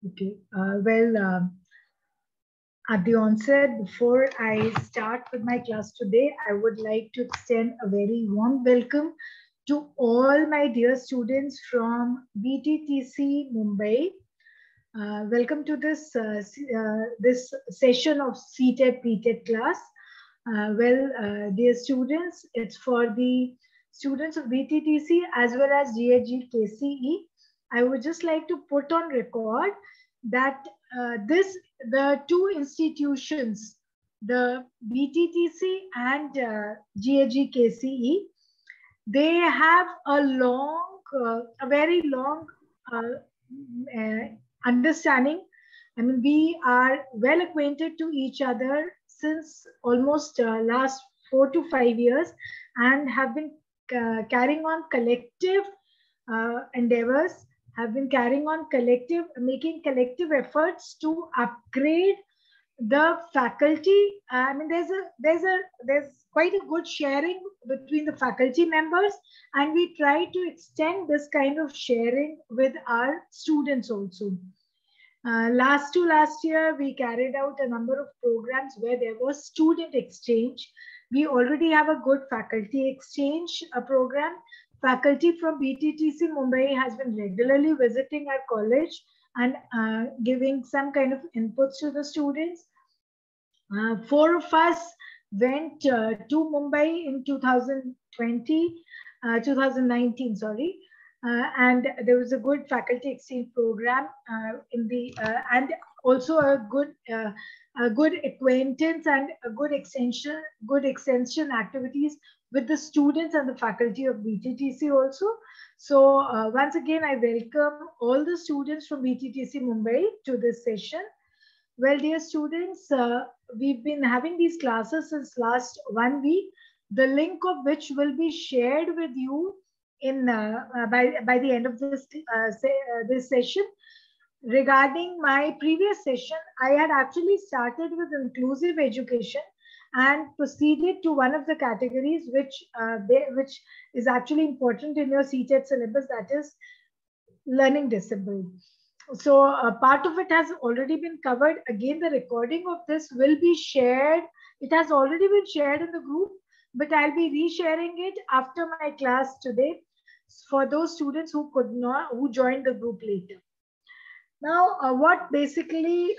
Okay. At the onset, before I start with my class today, I would like to extend a very warm welcome to all my dear students from BTTC Mumbai. Welcome to this session of CTET PTET class. Dear students, it's for the students of BTTC as well as GHG KCE. I would just like to put on record that the two institutions, the BTTC and GHG KCE, they have a very long understanding. I mean, we are well acquainted to each other since almost last 4 to 5 years and have been carrying on collective endeavors, have been carrying on making collective efforts to upgrade the faculty. I mean, there's quite a good sharing between the faculty members, and we try to extend this kind of sharing with our students also. Last year, we carried out a number of programs where there was student exchange. We already have a good faculty exchange program. Faculty from BTTC Mumbai has been regularly visiting our college and giving some kind of inputs to the students. 4 of us went to Mumbai in 2019, sorry. And there was a good faculty exchange program and also a good acquaintance and a good extension activities with the students and the faculty of BTTC also. So once again, I welcome all the students from BTTC Mumbai to this session. Well, dear students, we've been having these classes since last 1 week, the link of which will be shared with you in by the end of this session. Regarding my previous session, I had actually started with inclusive education and proceeded to one of the categories which is actually important in your CTET syllabus, that is learning disabled. So part of it has already been covered. Again, the recording of this will be shared. It has already been shared in the group, but I'll be resharing it after my class today for those students who joined the group later. Now, what basically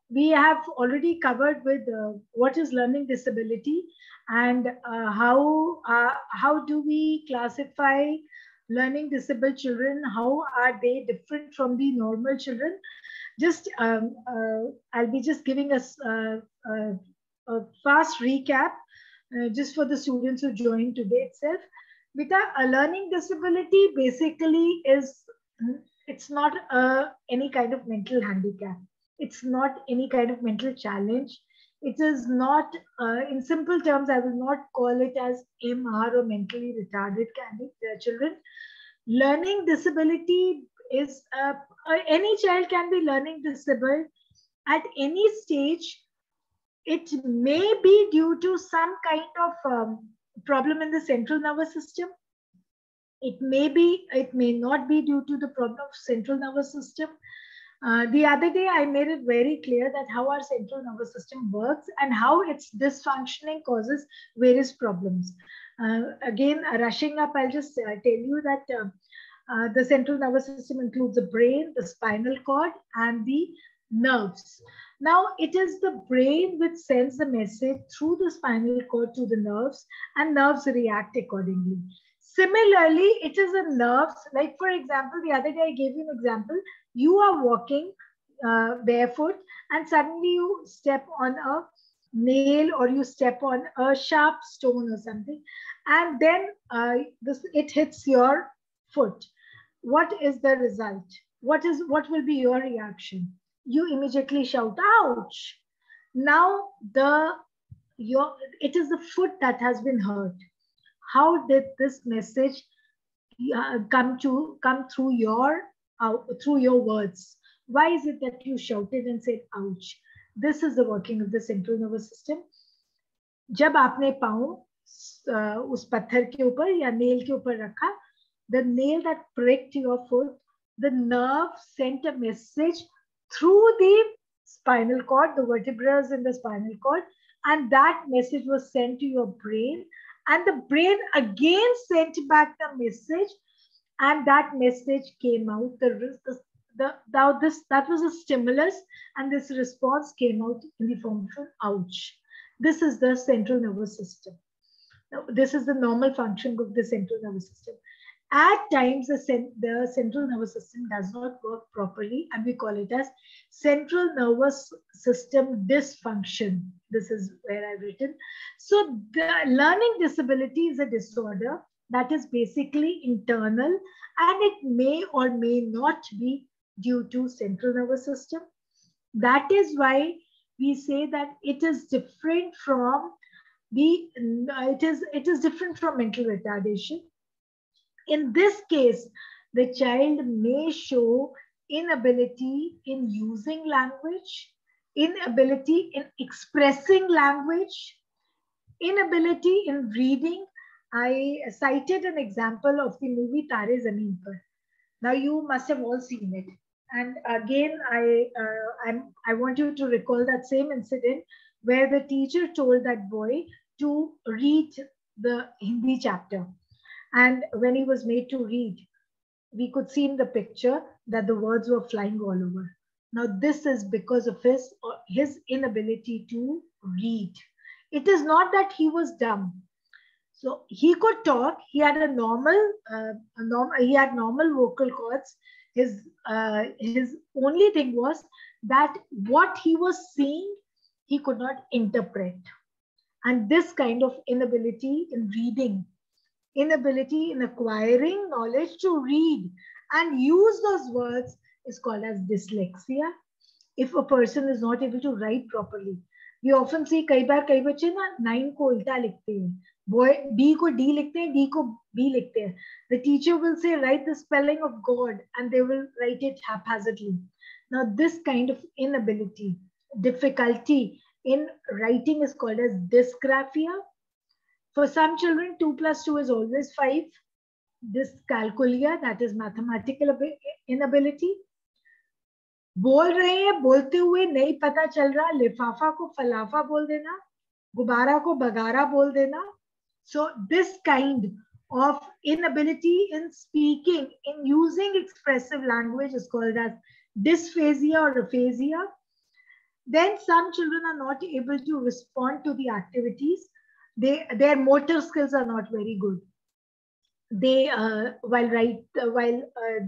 we have already covered with what is learning disability and how do we classify learning disabled children, how are they different from the normal children. Just I'll be just giving us a fast recap just for the students who joined today itself. Beta, a learning disability basically it's not any kind of mental handicap. It's not any kind of mental challenge. It is not, in simple terms, I will not call it as MR or mentally retarded children. Learning disability is, any child can be learning disabled at any stage. It may be due to some kind of problem in the central nervous system. It may not be due to the problem of central nervous system. The other day, I made it very clear that how our central nervous system works and how its dysfunctioning causes various problems. Again, rushing up, I'll just tell you that the central nervous system includes the brain, the spinal cord, and the nerves. Now, it is the brain which sends the message through the spinal cord to the nerves, and nerves react accordingly. Similarly, it is the nerves, like for example, the other day I gave you an example. You are walking barefoot and suddenly you step on a nail or you step on a sharp stone or something, and then it hits your foot. What is the result? What will be your reaction? You immediately shout, ouch. Now it is the foot that has been hurt. How did this message come through your words? Why is it that you shouted and said ouch? This is the working of the central nervous system. जब आपने पाँव उस पत्थर के ऊपर या nail के ऊपर रखा, the nail that pricked your foot the nerve sent a message through the spinal cord, the vertebrae in the spinal cord, and that message was sent to your brain, and the brain again sent back the message, and that message came out. That was a stimulus, and this response came out in the form of an ouch. This is the central nervous system. Now, this is the normal function of the central nervous system. At times, the central nervous system does not work properly, and we call it as central nervous system dysfunction. This is where I've written. So the learning disability is a disorder that is basically internal, and it may or may not be due to central nervous system. That is why we say that it is different from it is different from mental retardation. In this case, the child may show inability in using language, inability in expressing language, inability in reading. I cited an example of the movie Tare Zameen Par. Now you must have all seen it. And again, I want you to recall that same incident where the teacher told that boy to read the Hindi chapter. And when he was made to read, we could see in the picture that the words were flying all over. Now, this is because of his inability to read. It is not that he was dumb. So he could talk. He had he had normal vocal cords. His only thing was that what he was seeing, he could not interpret. And this kind of inability in reading, inability in acquiring knowledge to read and use those words is called as dyslexia. If a person is not able to write properly, we often see कई बच्चे ना 9 को उल्टा लिखते हैं, boy B को D लिखते हैं, D को B लिखते हैं. The teacher will say write the spelling of God, and they will write it haphazardly. Now this kind of inability, difficulty in writing is called as dyspraxia. For some children, 2 + 2 is always 5. Dyscalculia, that is mathematical inability. बोल रहे हैं, बोलते हुए नहीं पता चल रहा, लिफाफा को फलाफा बोल देना, गुब्बारा को बगारा बोल देना. So this kind of inability in speaking, in using expressive language is called as dysphasia or aphasia. Then some children are not able to respond to the activities. Their motor skills are not very good. They, while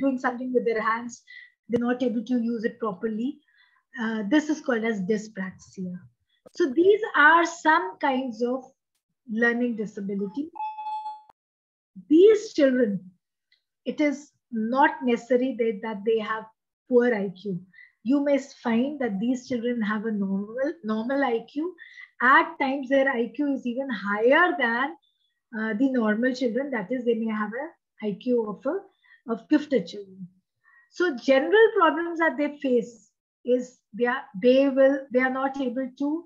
doing something with their hands, they're not able to use it properly. This is called as dyspraxia. So these are some kinds of learning disability. These children, it is not necessary that they have poor IQ. You may find that these children have a normal IQ. At times, their IQ is even higher than the normal children. That is, they may have an IQ of gifted children. So general problems that they face is they are not able to.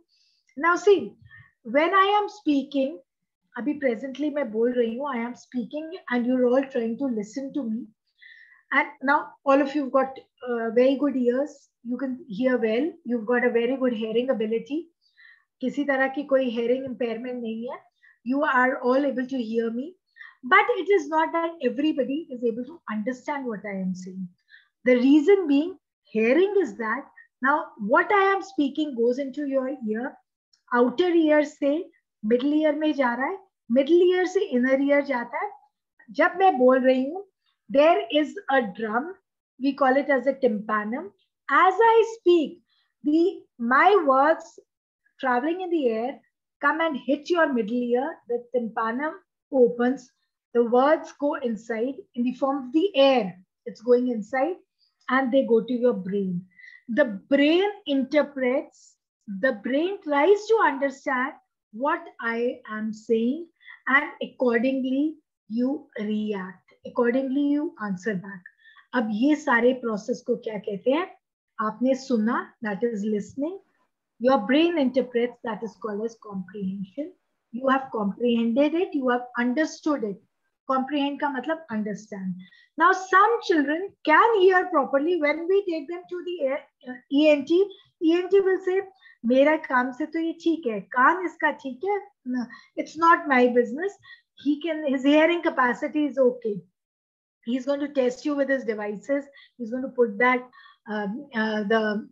Now see, when I am speaking, abhi presently मैं बोल रही हूँ, I am speaking and you're all trying to listen to me. And now all of you've got very good ears. You can hear well. You've got a very good hearing ability. किसी तरह की कोई hearing impairment नहीं है. You are all able to hear me. But it is not that everybody is able to understand what I am saying. The reason being, hearing is that now what I am speaking goes into your ear. Outer ear से middle ear में जा रहा है. Middle ear से inner ear जाता है. जब मैं बोल रही हूँ, there is a drum. We call it as a tympanum. As I speak, my words traveling in the air come and hit your middle ear. The tympanum opens. The words go inside in the form of the air. It's going inside and they go to your brain. The brain interprets. The brain tries to understand what I am saying, and accordingly you react. Accordingly you answer back. अब ये सारे process को क्या कहते हैं? आपने सुना, that is listening. Your brain interprets, that is called as comprehension. You have comprehended it, you have understood it. Comprehend ka matlab understand. Now, some children can hear properly when we take them to the ENT. ENT will say, "Mera kaam se to ye theek hai, kaan iska theek hai. No, it's not my business. His hearing capacity is okay. He's going to test you with his devices. He's going to put that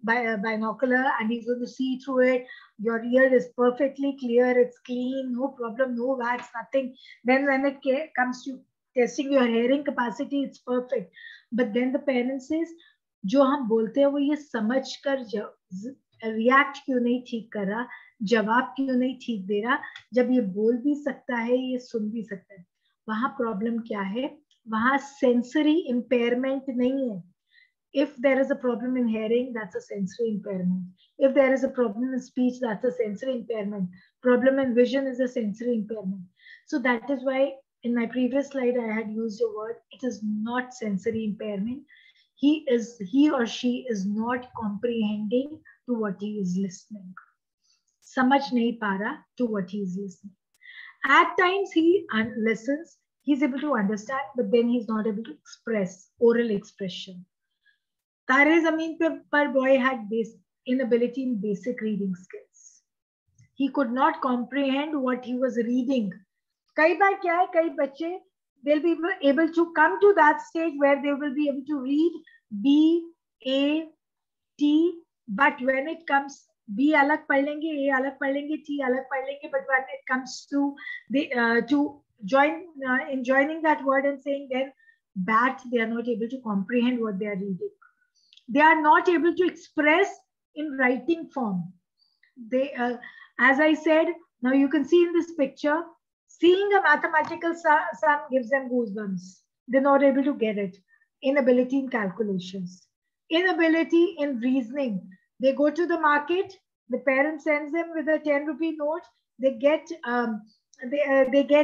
binocular and he's going to see through it. Your ear is perfectly clear. It's clean. No problem. No wax. Nothing. Then when it comes to testing your hearing capacity, it's perfect. But then the parent says, जो हम बोलते हैं वो ये समझ कर react क्यों नहीं ठीक कर रहा, जवाब क्यों नहीं ठीक दे रहा, जब ये बोल भी सकता है, ये सुन भी सकता है. वहां प्रॉब्लम क्या है? वहां सेंसरी इम्पेयरमेंट नहीं है. If there is a problem in hearing, that's a sensory impairment. If there is a problem in speech, that's a sensory impairment. Problem in vision is a sensory impairment. So that is why in my previous slide I had used a word. It is not sensory impairment. He or she is not comprehending to what he is listening. Samajh nahi pa raha to what he is listening. At times he listens, he's able to understand, but then he's not able to express oral expression. Tare Zameen Par boy had inability in basic reading skills. He could not comprehend what he was reading. Kai baar kya hai, kai bacche, they'll be able to come to that stage where they will be able to read B.A.T. But when it comes, B alag pad lenge, A alag pad lenge, T alag pad lenge. But when it comes to joining that word and saying then bat, they are not able to comprehend what they are reading. They are not able to express in writing form. They, as I said, now you can see in this picture, seeing a mathematical sum gives them goosebumps. They're not able to get it. Inability in calculations. Inability in reasoning. They go to the market, the parent sends them with a 10 rupee note, they get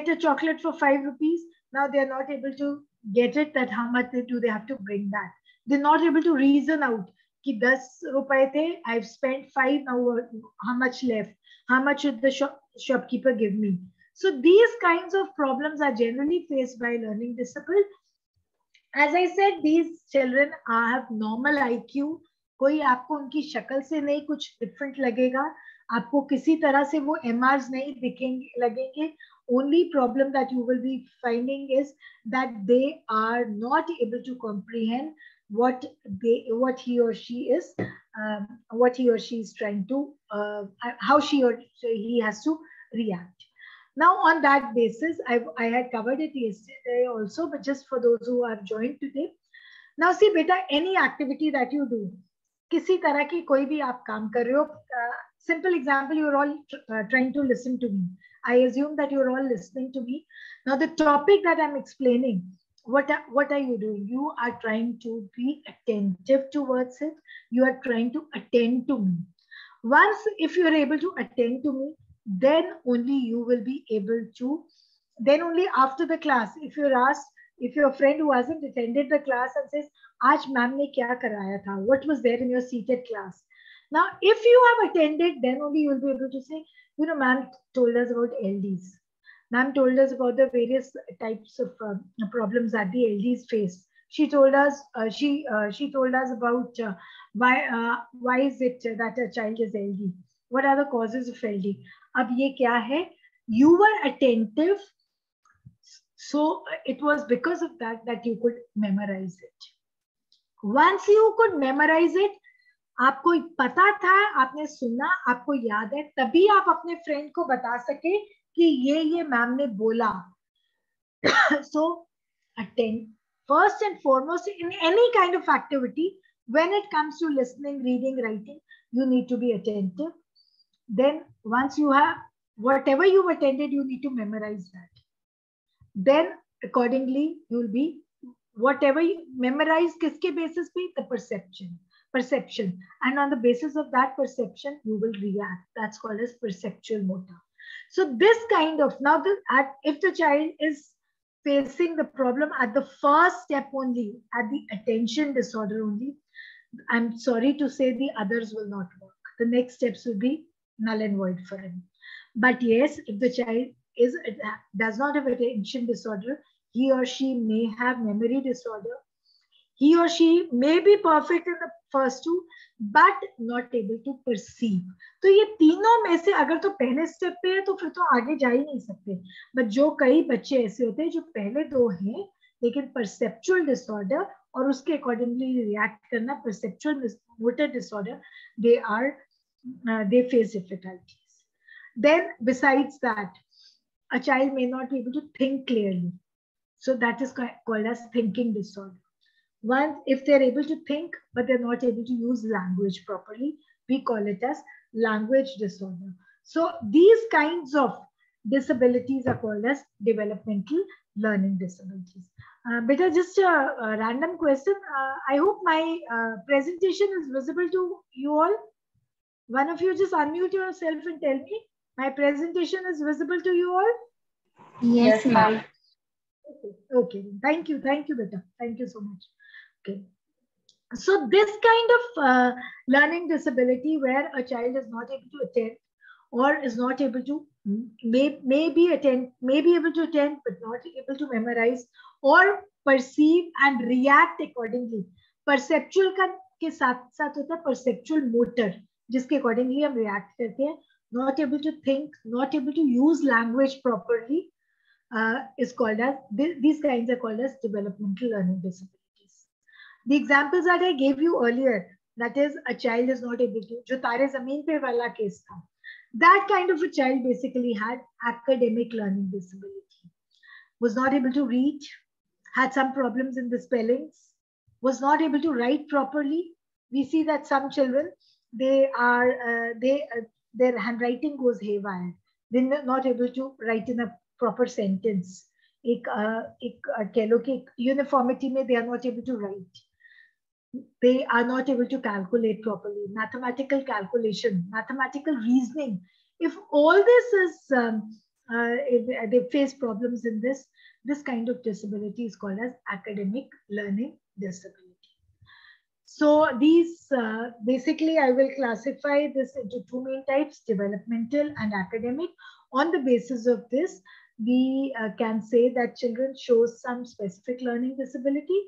a chocolate for 5 rupees. Now they are not able to get it, that how much do they have to bring back. They're not able to reason out ki 10 rupaye the, I've spent 5, now how much left? How much should the shopkeeper give me? So these kinds of problems are generally faced by learning disabled. As I said, these children have normal IQ. कोई आपको उनकी शक्ल से नहीं कुछ different लगेगा, आपको किसी तरह से वो MRs नहीं दिखेंगे लगेंगे. Only problem that you will be finding is that they are not able to comprehend what he or she is trying to how she or he has to react. Now on that basis, I had covered it yesterday also, but just for those who have joined today. Now see beta, any activity that you do, किसी तरह की कोई भी आप काम कर रहे हो, simple example, you're all trying to listen to me. I assume that you're all listening to me. Now the topic that I'm explaining, what are you doing? You are trying to be attentive towards it. You are trying to attend to me. Once if you're able to attend to me, then only you will be able to, then only after the class, if you're asked, if your friend who hasn't attended the class and says, "Aaj ma'am ne kya karaya tha? What was there in your CTET class?" Now, if you have attended, then only you will be able to say, you know, ma'am told us about LDs. Ma'am told us about the various types of problems that the LDs face. She told us, she told us about why is it that a child is LD? What are the causes of LD? Ab ye kya hai? You were attentive. So it was because of that you could memorize it. Once you could memorize it, आपको पता था, आपने सुना, आपको याद है, तभी आप अपने फ्रेंड को बता सके कि ये मैम ने बोला. So attend first and foremost in any kind of activity. When it comes to listening, reading, writing, you need to be attentive. Then once you have whatever you've attended, you need to memorize that. Then accordingly you will be, whatever you memorize, kiske basis pe? The perception, and on the basis of that perception you will react. That's called as perceptual motive. So this kind of, now if the child is facing the problem at the first step only, at the attention disorder only, I'm sorry to say the others will not work. The next steps will be null and void for him. But yes, if the child does not have attention disorder, he or she may have memory disorder. He or she may be perfect in the first two, but not able to perceive. तो ये तीनों में से अगर तो पहले step पे है तो फिर तो आगे जा ही नहीं सकते. बट जो कई बच्चे ऐसे होते हैं जो पहले दो हैं लेकिन परसेप्चुअल डिसऑर्डर और उसके अकॉर्डिंगली रिएक्ट करना, perceptual motor disorder, they face difficulties. Then besides that, a child may not be able to think clearly. So that is called as thinking disorder. Once, if they're able to think, but they're not able to use language properly, we call it as language disorder. So these kinds of disabilities are called as developmental learning disabilities. Beta, just a random question. I hope my presentation is visible to you all. One of you just unmute yourself and tell me, my presentation is visible to you all? Yes, ma'am. Okay. Thank you, Beta. Thank you so much. Okay. So this kind of learning disability where a child is not able to attend or is not able to, may be able to attend but not able to memorize or perceive and react accordingly. Perceptual का के साथ साथ होता है perceptual motor, जिसके accordingly हम react करते हैं. Not able to think, not able to use language properly is called as, these kinds are called as developmental learning disabilities. The examples that I gave you earlier, that is a child is not able to, jo Tare Zameen Pe wala case tha, that kind of a child basically had academic learning disability, was not able to read, had some problems in the spellings, was not able to write properly. We see that some children, their handwriting goes haywire. They're not able to write in a proper sentence. Uniformity mein they are not able to write. They are not able to calculate properly. Mathematical calculation, mathematical reasoning. If all this is, if they face problems in this kind of disability is called as academic learning disability. So these, basically I will classify this into two main types, developmental and academic. On the basis of this, we can say that children show some specific learning disability.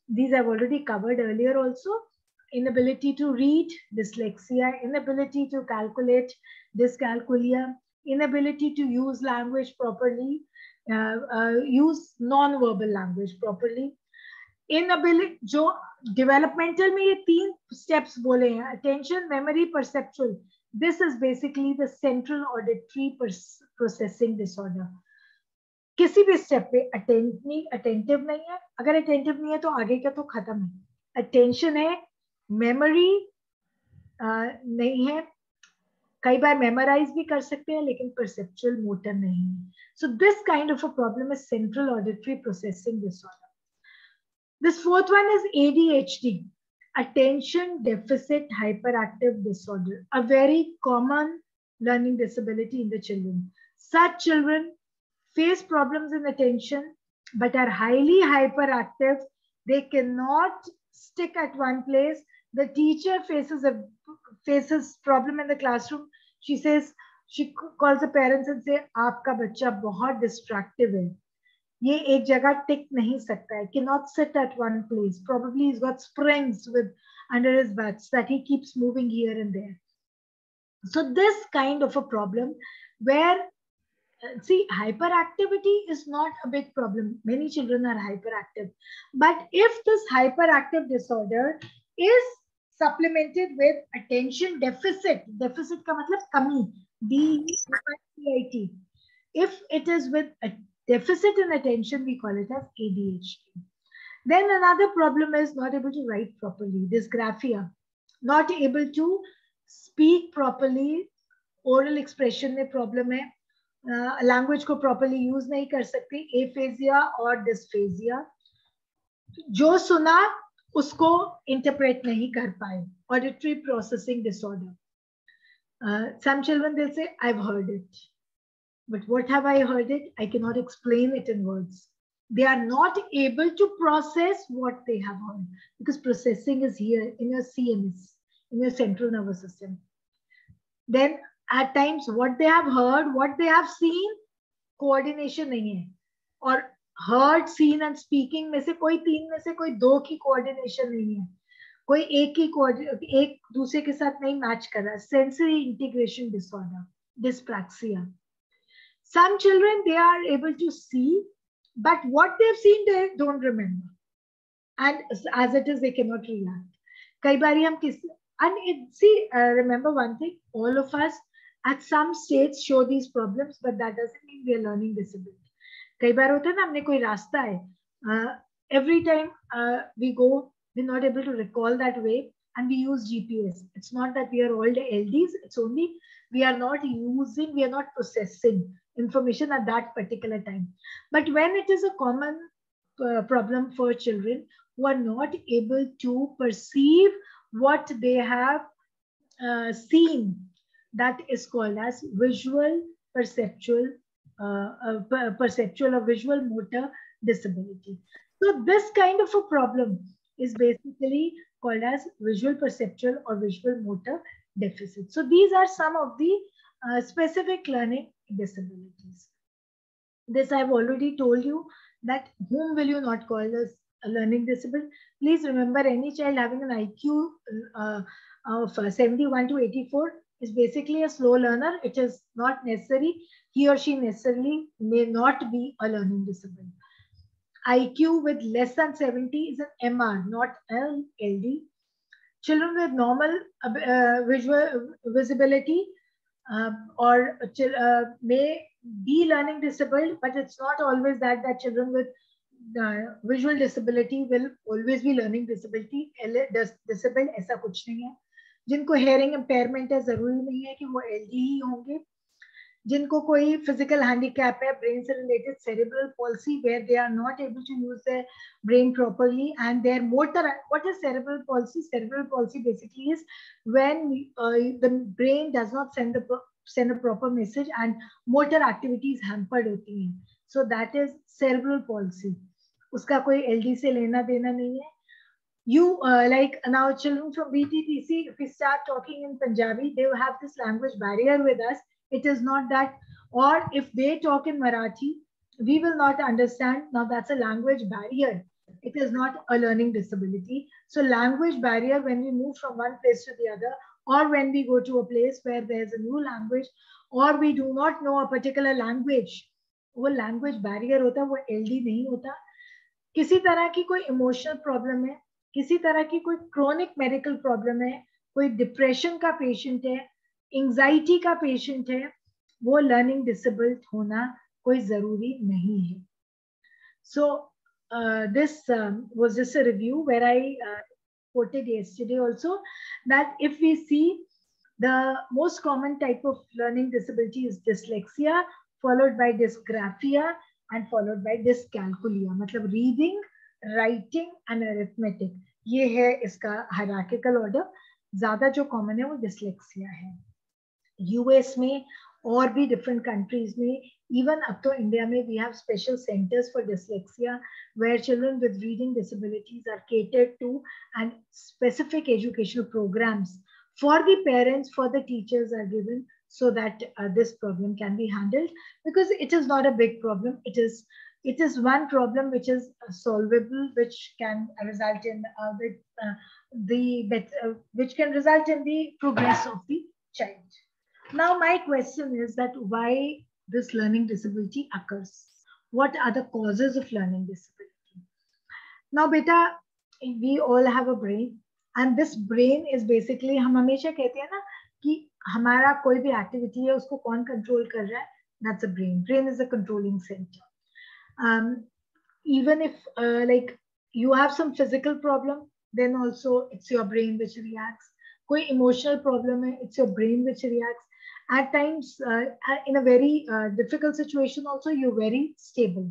These I've already covered earlier also. Inability to read, dyslexia, inability to calculate, dyscalculia, inability to use language properly, use non-verbal language properly. Inability, जो developmental में ये तीन steps बोले हैं, attention, memory, perceptual. This is basically the central auditory processing disorder. किसी भी step पे attentive नहीं है. अगर अटेंटिव नहीं है तो आगे का तो खत्म है. अटेंशन है, मेमोरी नहीं है, कई बार मेमोराइज भी कर सकते हैं लेकिन परसेप्चुअल मोटर नहीं है. So this kind of a problem is central auditory processing disorder. This fourth one is ADHD, Attention Deficit Hyperactive Disorder, a very common learning disability in the children. Such children face problems in attention, but are highly hyperactive. They cannot stick at one place. The teacher faces problem in the classroom. She calls the parents and say, "Aapka bachcha bahut distractive hai. ये एक जगह टिक नहीं सकता है, cannot sit at one place. Probably he's got springs under his butts that he keeps moving here and there." So this kind of a problem where, see, hyperactivity is not a big problem. Many children are hyperactive. But if this hyperactive disorder is supplemented with attention deficit का मतलब कमी, DEFICIT. If it is with a deficit in attention, we call it as ADHD. Then another problem is not able to write properly, dysgraphia. Not able to speak properly, oral expression में problem है. Language को properly use नहीं कर सकते, aphasia और dysphasia. जो सुना उसको interpret नहीं कर पाए, auditory processing disorder. Some children, they'll say, "I've heard it. But what have I heard it? I cannot explain it in words." They are not able to process what they have heard because processing is here in your CNS, in your central nervous system. Then at times what they have heard, what they have seen, coordination nahi hai. Or heard, seen and speaking में से कोई तीन में से कोई दो की coordination नहीं है, कोई एक दूसरे के साथ नहीं मैच कर रहा. Sensory integration disorder, dyspraxia. Some children, they are able to see, but what they've seen they don't remember, and as it is they cannot react. कई बारी हम किस and see, remember one thing, all of us at some stage show these problems, but that doesn't mean we are learning disability. कई बार होता है ना, हमने कोई रास्ता है, every time we go, we're not able to recall that way, and we use GPS. It's not that we are all the LDs, it's only we are not processing information at that particular time. But when it is a common problem for children who are not able to perceive what they have seen, that is called as visual perceptual or visual motor disability. So this kind of a problem is basically called as visual perceptual or visual motor deficit. So these are some of the specific learning disabilities. This I've already told you, that whom will you not call as a learning disabled? Please remember, any child having an IQ of 71 to 84 is basically a slow learner. It is not necessary he or she necessarily may not be a learning disabled. IQ with less than 70 is an MR, not an LD. Children with normal visual visibility or may be learning disabled, but it's not always that children with visual disability will always be learning disability. Disabled ऐसा कुछ नहीं है. जिनको hearing impairment है, जरूरी नहीं है कि वो LD ही होंगे. जिनको कोई physical handicap है, brain से related cerebral palsy, where they are not able to use their brain properly, and their motor. What is cerebral palsy? Cerebral palsy basically is when the brain does not send a proper message and motor activities hampered होती हैं. So that is cerebral palsy. उसका कोई LD से लेना देना नहीं है. You like now children from BTTC, if we start talking in Punjabi, they will have this language barrier with us. It is not that, or if they talk in Marathi, we will not understand. Now that's a language barrier. It is not a learning disability. So language barrier, when we move from one place to the other, or when we go to a place where there's a new language, or we do not know a particular language, वो language barrier होता है, वो LD नहीं होता. किसी तरह की कोई emotional problem है, किसी तरह की कोई chronic medical problem है, कोई depression का patient है, anxiety का patient है, वो learning disabled होना कोई जरूरी नहीं है. So this was just a review where I quoted yesterday also, that if we see, the most common type of learning disability is dyslexia, followed by dysgraphia, and followed by dyscalculia. मतलब reading, writing and arithmetic. ये है इसका hierarchical order. ज़्यादा जो common है वो dyslexia है. US में और भी different countries में, even up to India में, we have special centers for dyslexia where children with reading disabilities are catered to, and specific educational programs for the parents, for the teachers are given, so that this problem can be handled, because it is not a big problem. It is one problem which is solvable, which can result in which can result in the progress of the child. Now my question is that why this learning disability occurs? What are the causes of learning disability? Now beta, we all have a brain, and this brain is basically, हम हमेशा कहते हैं ना कि हमारा कोई भी activity है उसको कौन control कर रहा है? That's a brain. Brain is a controlling center. Even if like you have some physical problem, then also it's your brain which reacts. कोई emotional problem है, it's your brain which reacts. At times, in a very difficult situation also, you're very stable.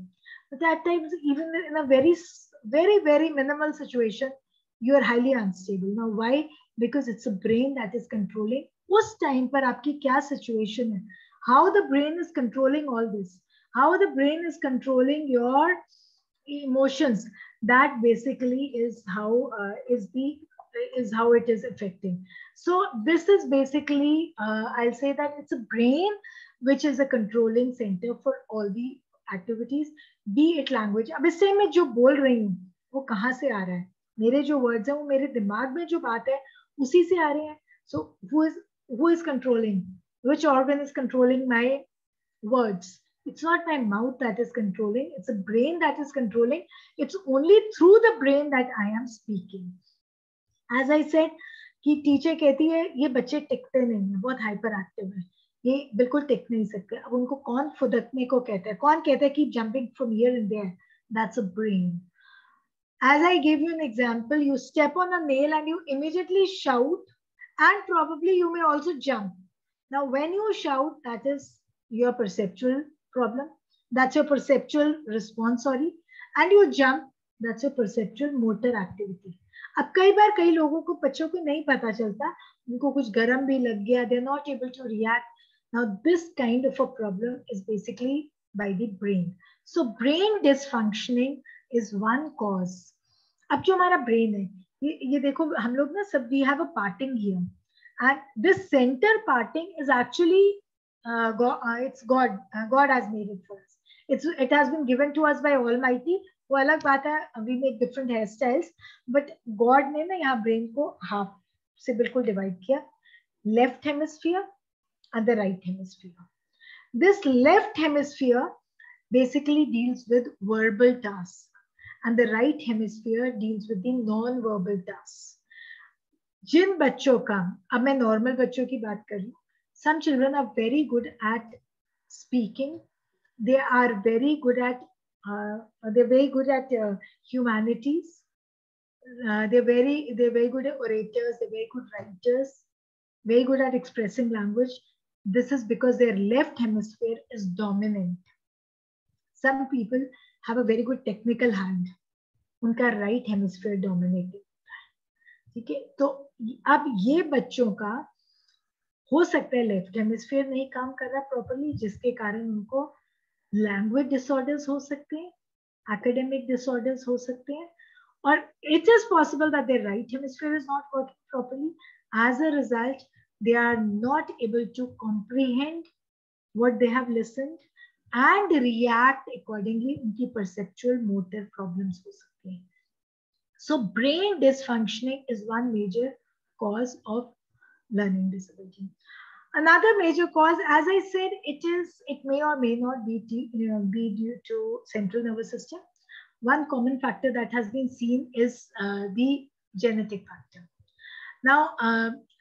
But at times, even in a very minimal situation, you are highly unstable. Now, why? Because it's a brain that is controlling. उस time पर आपकी क्या situation है? How the brain is controlling all this? How the brain is controlling your emotions? That basically is how how it is affecting. So this is basically, I'll say that it's a brain which is a controlling center for all the activities, be it language. अब इससे मैं जो बोल रही हूँ वो कहाँ से आ रहा है? मेरे जो words हैं वो मेरे दिमाग में जो बात है उसी से आ रहे हैं. So who is controlling? Which organ is controlling my words? It's not my mouth that is controlling. It's the brain that is controlling. It's only through the brain that I am speaking. As I said, कि teacher कहती है ये बच्चे टिकते नहीं है, बहुत hyper active है, ये बिल्कुल टिक नहीं सकते. अब उनको कौन फुदकने को कहता है? कौन कहता है कि jumping from here and there? That's a brain. As I gave you an example, you step on a nail and you immediately shout, and probably you may also jump. Now, when you shout, that is your perceptual problem. That's your perceptual response, sorry. And you jump, that's your perceptual motor activity. अब कई बार कई लोगों को, बच्चों को नहीं पता चलता, उनको कुछ गरम भी लग गया, they're not able to react. Now, this kind of a problem is basically by the brain. So, brain dysfunctioning is one cause. अब जो हमारा ब्रेन है, ये देखो, हम लोग ना सब, we have a parting here, and this center parting is actually it's God. God has made it for us. It has been given to us by Almighty. वो अलग बात है, we make different hairstyles, but God ने ना यहाँ brain को half से बिल्कुल डिवाइड किया, left hemisphere and the right hemisphere. This left hemisphere basically deals with verbal tasks, and the right hemisphere deals with the non-verbal tasks. जिन बच्चों का, अब मैं नॉर्मल बच्चों की बात कर रही हूँ, some children are very good at speaking, they are very good at humanities, they're very good at orators, they're very good writers, very good at expressing language. This is because their left hemisphere is dominant. Some people have a very good technical hand, उनका right hemisphere dominating. ठीक है, तो अब ये बच्चों का हो सकता है लेफ्ट हेमिस्फीयर नहीं काम कर रहा प्रॉपर्ली, जिसके कारण उनको लैंग्वेज डिसऑर्डर्स हो सकते हैं, एकेडमिक डिसऑर्डर्स हो सकते हैं, और it is possible that their right hemisphere is not working properly. As a result they are not able to comprehend what they have listened and react accordingly. उनकी perceptual motor problems हो सकते हैं. So brain dysfunctioning is one major cause of learning disability. Another major cause, as I said, it may or may not be due to central nervous system. One common factor that has been seen is the genetic factor. Now,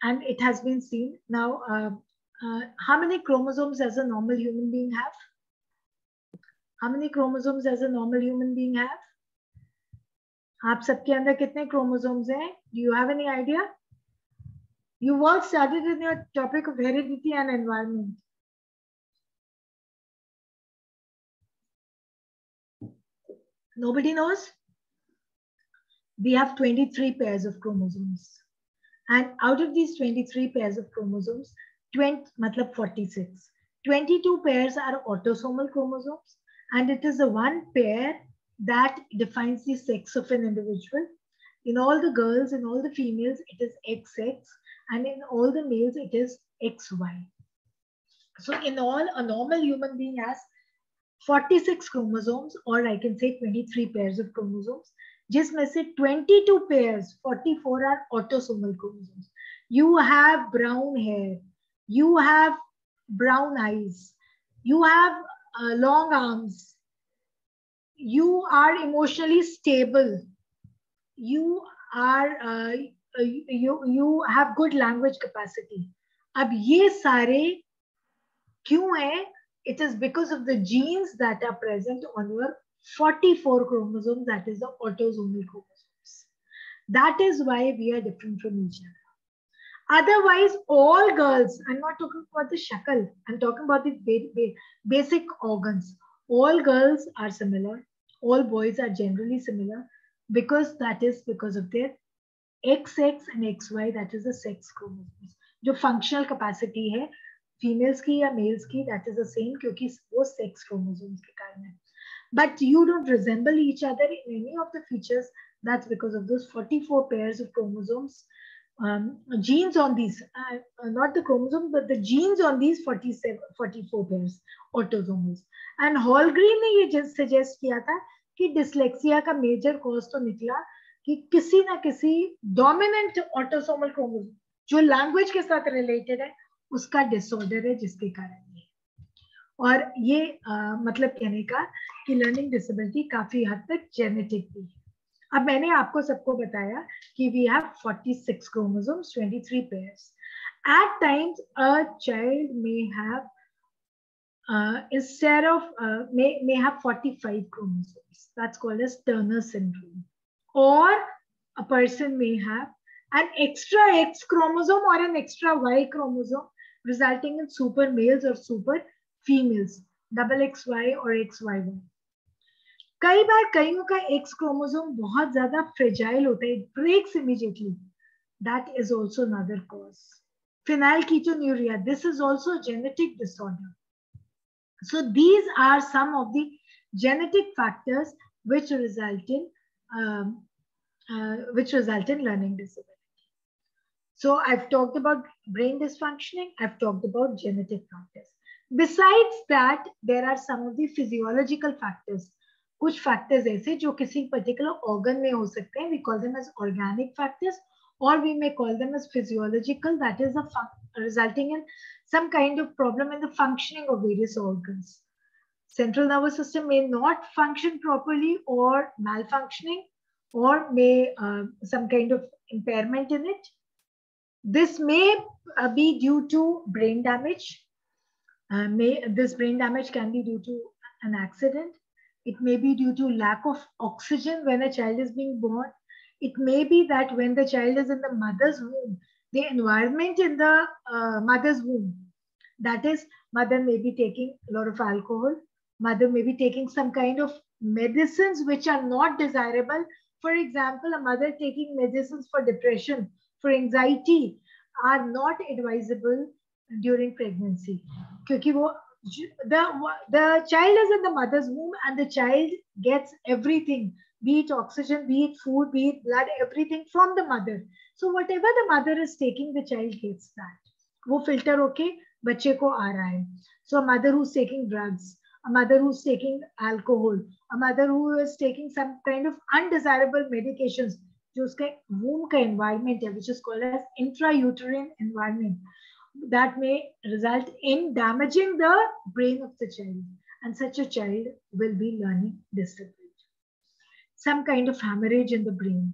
and it has been seen. Now, how many chromosomes does a normal human being have? How many chromosomes does a normal human being have? आप सबके अंदर कितने chromosomes हैं? Do you have any idea? You all started in your topic of heredity and environment. Nobody knows? We have 23 pairs of chromosomes. And out of these 23 pairs of chromosomes, 20, 46. 22 pairs are autosomal chromosomes, and it is the one pair that defines the sex of an individual. In all the girls, in all the females, it is XX, and in all the males, it is XY. So in all, a normal human being has 46 chromosomes, or I can say 23 pairs of chromosomes, जिसमें से 22 pairs, 44 are autosomal chromosomes. You have brown hair, you have brown eyes, you have long arms, you are emotionally stable, you are you have good language capacity. अब ये सारे क्यों है? It is because of the genes that are present on your 44 chromosomes, that is the autosomal chromosomes. That is why we are different from each other. Otherwise, all girls, I'm not talking about the shakal, I'm talking about the basic organs. All girls are similar, all boys are generally similar, because that is because of their XX and XY, that is the sex chromosomes. जो functional capacity है females की या males की, that is the same, क्योंकि वो sex chromosomes के कारण है. But you don't resemble each other in any of the features. That's because of those 44 pairs of chromosomes genes on these, not the chromosomes, but the genes on these 44 pairs, autosomals. And Hallgreen ने ये suggest किया था कि dyslexia का major cause तो निकला कि किसी ना किसी dominant autosomal chromosome जो language के साथ related है उसका disorder है जिसके कारण ये, और ये मतलब कहने का कि learning disability काफी हद तक genetic भी है. अब मैंने आपको सबको बताया कि we have 46 chromosomes, 23 pairs. At times, a child may have instead of may have 45 chromosomes. That's called as Turner syndrome. Or a person may have an extra X chromosome or an extra Y chromosome, resulting in super males or super females, double XY or XYY. कई बार कईयों का x chromosome बहुत ज्यादा fragile होता है, breaks immediately. That is also another cause. Phenylketonuria, this is also a genetic disorder. So these are some of the genetic factors which result in learning disability. So I've talked about brain dysfunctioning, I've talked about genetic factors. Besides that, there are some of the physiological factors. कुछ factors ऐसे जो किसी particular organ में हो सकते हैं, we call them as organic factors, or we may call them as physiological, that is resulting in some kind of problem in the functioning of various organs. Central nervous system may not function properly or malfunctioning, or may some kind of impairment in it. This may be due to brain damage. This brain damage can be due to an accident. It may be due to lack of oxygen when a child is being born. It may be that when the child is in the mother's womb, the environment in the mother's womb, that is, mother may be taking a lot of alcohol, mother may be taking some kind of medicines which are not desirable. For example, a mother taking medicines for depression, for anxiety, are not advisable during pregnancy. Because the child is in the mother's womb and the child gets everything, be it oxygen, be it food, be it blood, everything from the mother. So whatever the mother is taking, the child gets that. वो filter होके बच्चे को आ रहा है. So a mother who's taking drugs, a mother who's taking alcohol, a mother who is taking some kind of undesirable medications, जो उसके womb का environment है, which is called as intrauterine environment, that may result in damaging the brain of the child, and such a child will be learning disabled. Some kind of hemorrhage in the brain.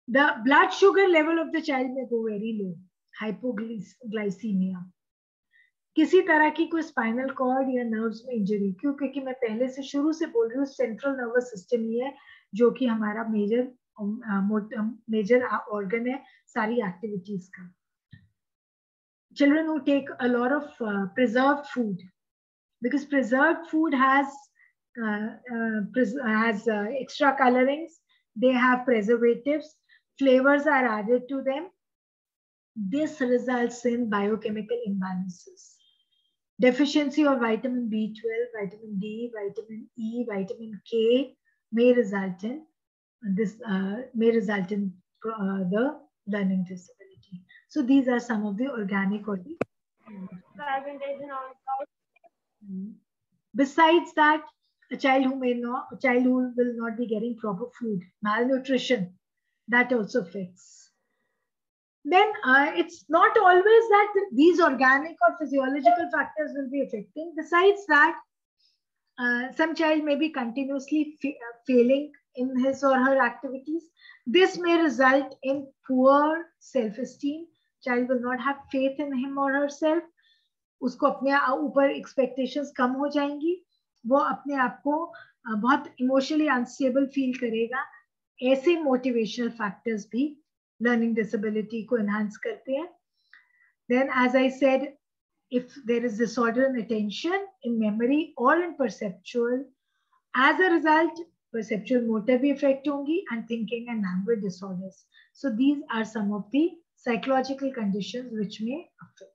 The blood sugar level of the child may go very low, hypoglycemia. किसी तरह की कोई spinal cord या nerves में injury, क्यों? क्योंकि मैं पहले से शुरू से बोल रही हूँ, सेंट्रल नर्वस सिस्टम ही है जो कि हमारा मेजर ऑर्गन है सारी एक्टिविटीज का. Children who take a lot of preserved food, because preserved food has extra colorings, they have preservatives, flavors are added to them. This results in biochemical imbalances. Deficiency of vitamin B12, vitamin D, vitamin E, vitamin K may result in this the learning disability. So these are some of the organic or the besides that, a child who will not be getting proper food, malnutrition, that also affects. Then it's not always that these organic or physiological factors will be affecting. Besides that, some child may be continuously failing in his or her activities. This may result in poor self-esteem. Child will not have faith in him or herself. उसको अपने ऊपर expectations कम हो जाएंगी. वो अपने आप को बहुत emotionally unstable feel करेगा. ऐसे motivational factors भी learning disability को enhance करते हैं. Then, as I said, if there is disorder in attention, in memory, or in perceptual, as a result, perceptual motive भी affect होंगी, and thinking and language disorders. So these are some of the psychological conditions which may affect.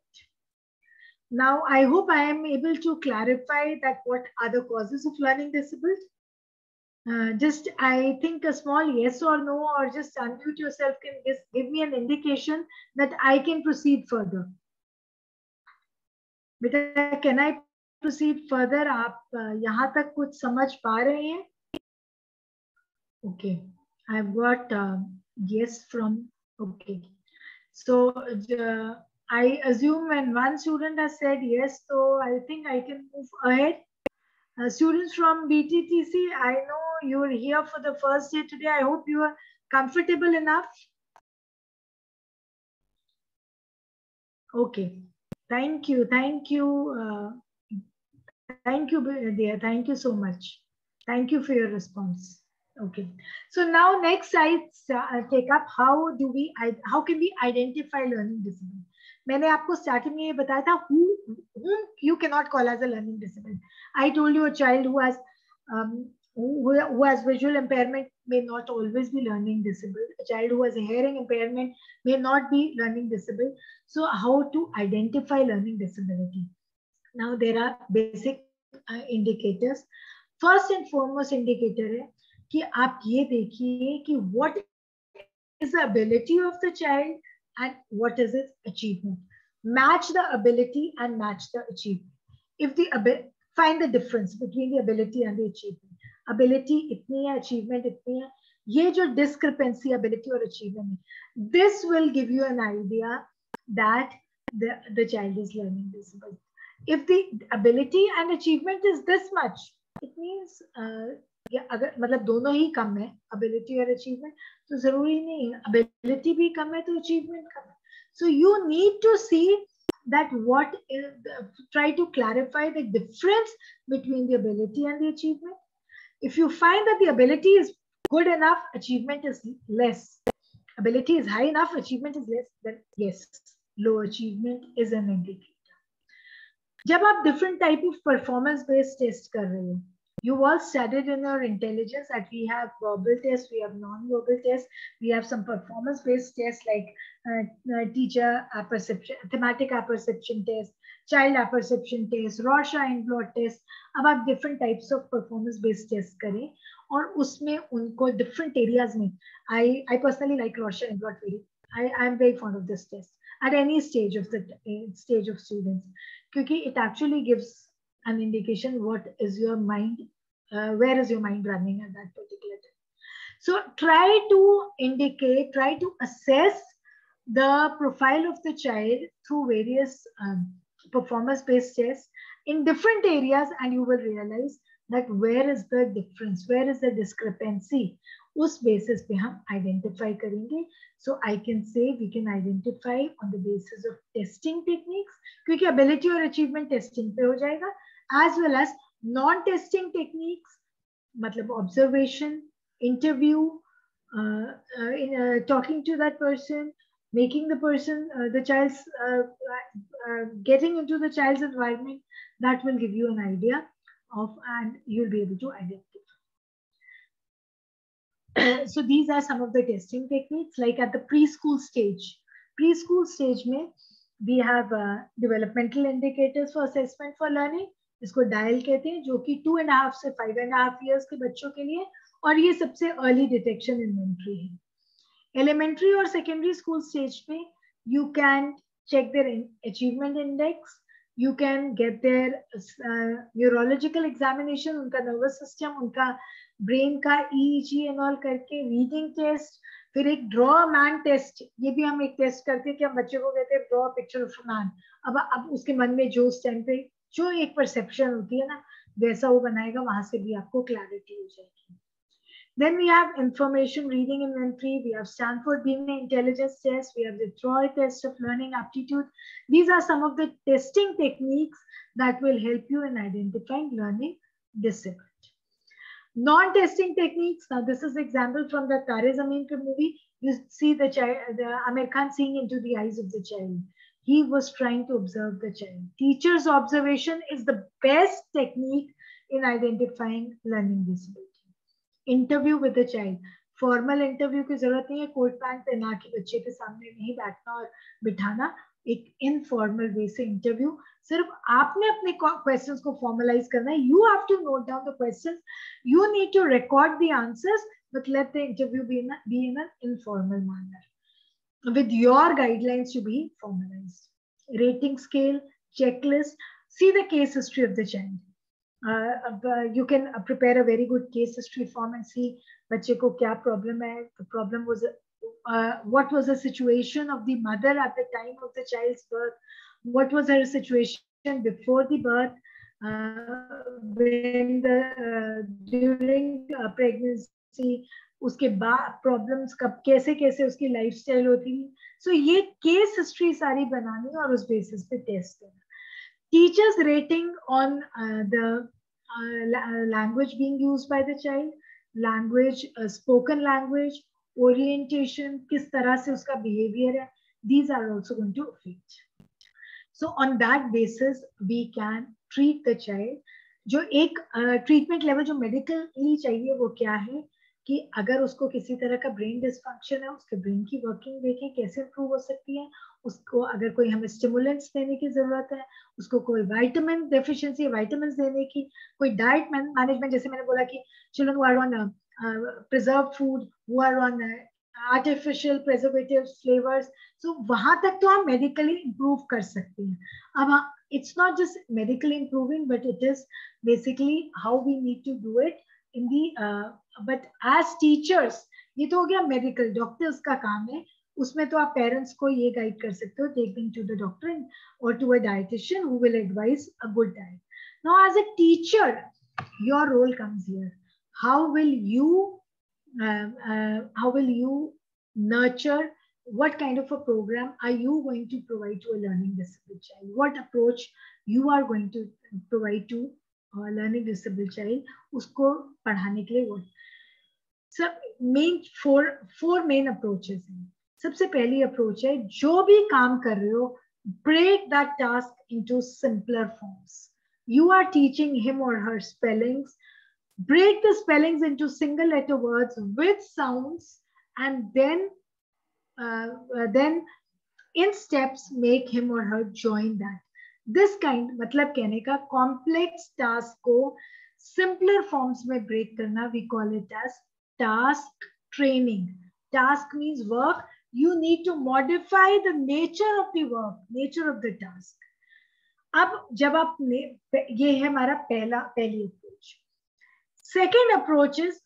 Now, I hope I am able to clarify that what are the causes of learning disability. Just, I think a small yes or no, or just unmute yourself, can just give me an indication that I can proceed further. बेटा, can I proceed further? आप यहाँ तक कुछ समझ पा रहे हैं? Okay, I've got yes from, okay. So I assume when one student has said yes, so I think I can move ahead. Students from BTTC, I know you're here for the first day today. I hope you are comfortable enough. Okay, thank you, dear. Thank you so much. Thank you for your response. Okay, so now next I take up how can we identify learning disability. मैंने आपको starting में ये बताया था whom you cannot call as a learning disabled. I told you a child who has visual impairment may not always be learning disabled. A child who has a hearing impairment may not be learning disabled. So how to identify learning disability? Now there are basic indicators. First and foremost indicator है कि आप ये देखिए कि what is the ability of the child and what is its achievement. Match the ability and match the achievement. If the find the difference between the ability and the achievement. Ability itni hai, achievement itni hai. ये जो discrepancy ability और achievement है, this will give you an idea that the child is learning disabled. If the ability and achievement is this much, it means अगर मतलब दोनों ही कम है, ability और achievement, तो जरूरी नहीं है ability भी कम है तो achievement कम है. So you need to see that what is try to clarify the difference between the ability and the achievement. If you find that the ability is good enough, achievement is less. Ability is high enough, achievement is less, then yes, low achievement is an indicator. जब आप different type of performance based test कर रहे हो, you all studied in your intelligence that we have verbal tests, we have non-verbal tests, we have some performance based tests like teacher apperception, thematic apperception test, child apperception test, Rorschach-Blot test. अब आप different types of performance based tests करें और उसमें उनको different areas में, I personally like Rorschach-Blot very. I am very fond of this test at any stage of the stage of students, because it actually gives an indication what is your mind, where is your mind running at that particular time. So try to indicate, try to assess the profile of the child through various performance-based tests in different areas, and you will realize that where is the difference, where is the discrepancy. उस basis पे हम identify करेंगे. So I can say we can identify on the basis of testing techniques, क्योंकि ability और achievement testing पे हो जाएगा, as well as non-testing techniques, मतलब observation, interview, talking to that person, making the person, the child's, getting into the child's environment, that will give you an idea of, and you'll be able to identify. So these are some of the testing techniques, like at the preschool stage. Preschool stage में we have developmental indicators for assessment for learning. इसको dial कहते हैं, जो कि 2.5 से 5.5 years के बच्चों के लिए, और ये सबसे अर्ली डिटेक्शन इन्वेंट्री है. एलिमेंट्री और सेकेंडरी स्कूल स्टेज पे you can check their achievement index, you can get their neurological examination, उनका nervous system, उनका brain का EEG and all करके, reading test, फिर एक draw a man test, ये भी हम एक टेस्ट करते हैं कि हम बच्चे को कहते हैं draw a picture of a man. अब उसके मन में जो उस टाइम पे जो एक परसेप्शन होती है ना, वैसा वो बनाएगा, वहां से भी आपको क्लैरिटी हो जाएगी. Then we have information reading inventory, we have Stanford Bean Intelligence Test, we have the Troy Test of Learning Aptitude. These are some of the testing techniques that will help you in identifying learning disability. Non-testing techniques, now this is example from the Tare Zameen Pe movie. You see the child, the Amir Khan seeing into the eyes of the child. He was trying to observe the child. Teacher's observation is the best technique in identifying learning disability. Interview with the child. Formal interview की जरूरत नहीं है, coat pant पहना के बच्चे के सामने नहीं बैठना और बिठाना. एक इनफॉर्मल वे से इंटरव्यू, सिर्फ आपने अपने क्वेश्चंस को फॉर्मलाइज करना है. You have to note down the questions, you need to record the answers, but let the interview be in an informal manner with your guidelines to be formalized. Rating scale, checklist, see the case history of the child. You can prepare a very good case history form and see बच्चे को क्या problem है. The problem was what was the situation of the mother at the time of the child's birth, what was her situation before the birth, when the during pregnancy, उसके बाद problems कब कैसे कैसे उसकी लाइफस्टाइल होती है. सो ये केस हिस्ट्री सारी बनानी और उस बेसिस पे टेस्ट करना. Teachers rating on the language being used by the child, language, spoken language, orientation, किस तरह से उसका बिहेवियर है, these are also going to affect. So on that basis we can treat the child. जो एक treatment level जो medically चाहिए वो क्या है कि अगर उसको किसी तरह का ब्रेन डिसफंक्शन है, उसके ब्रेन की वर्किंग देखें कैसे इंप्रूव हो सकती है, उसको अगर कोई हमें स्टिमुलेंट्स देने की जरूरत है, उसको कोई विटामिन डेफिशिएंसी विटामिन देने की, कोई डाइट मैनेजमेंट, जैसे मैंने बोला कि children who are on preserve food, who are on artificial preservatives, flavours, so वहां तक तो हम मेडिकली इंप्रूव कर सकते हैं. अब it's not just medically improving, but it is basically how we need to do it in the but as teachers, ये तो हो गया मेडिकल, डॉक्टर्स का काम है, उसमें तो आप पेरेंट्स को ये गाइड कर सकते हो, take them to the doctor or to a dietitian who will advise a good diet. Now as a teacher, your role comes here. How will you nurture, what kind of a program are you going to provide to a learning disabled child? What approach you are going to provide to a learning disabled child? उसको पढ़ाने के लिए वो सब main four main approaches हैं. सबसे पहली approach है, जो भी काम कर रहे हो, break that task into simpler forms. You are teaching him or her spellings. Break the spellings into single letter words with sounds, and then in steps make him or her join that. This kind, मतलब कहने का complex task को simpler forms में break करना, we call it as task training. Task means work. You need to modify the nature of the work, nature of the task. अब जब आप ये है हमारा पहली approach. Second approach is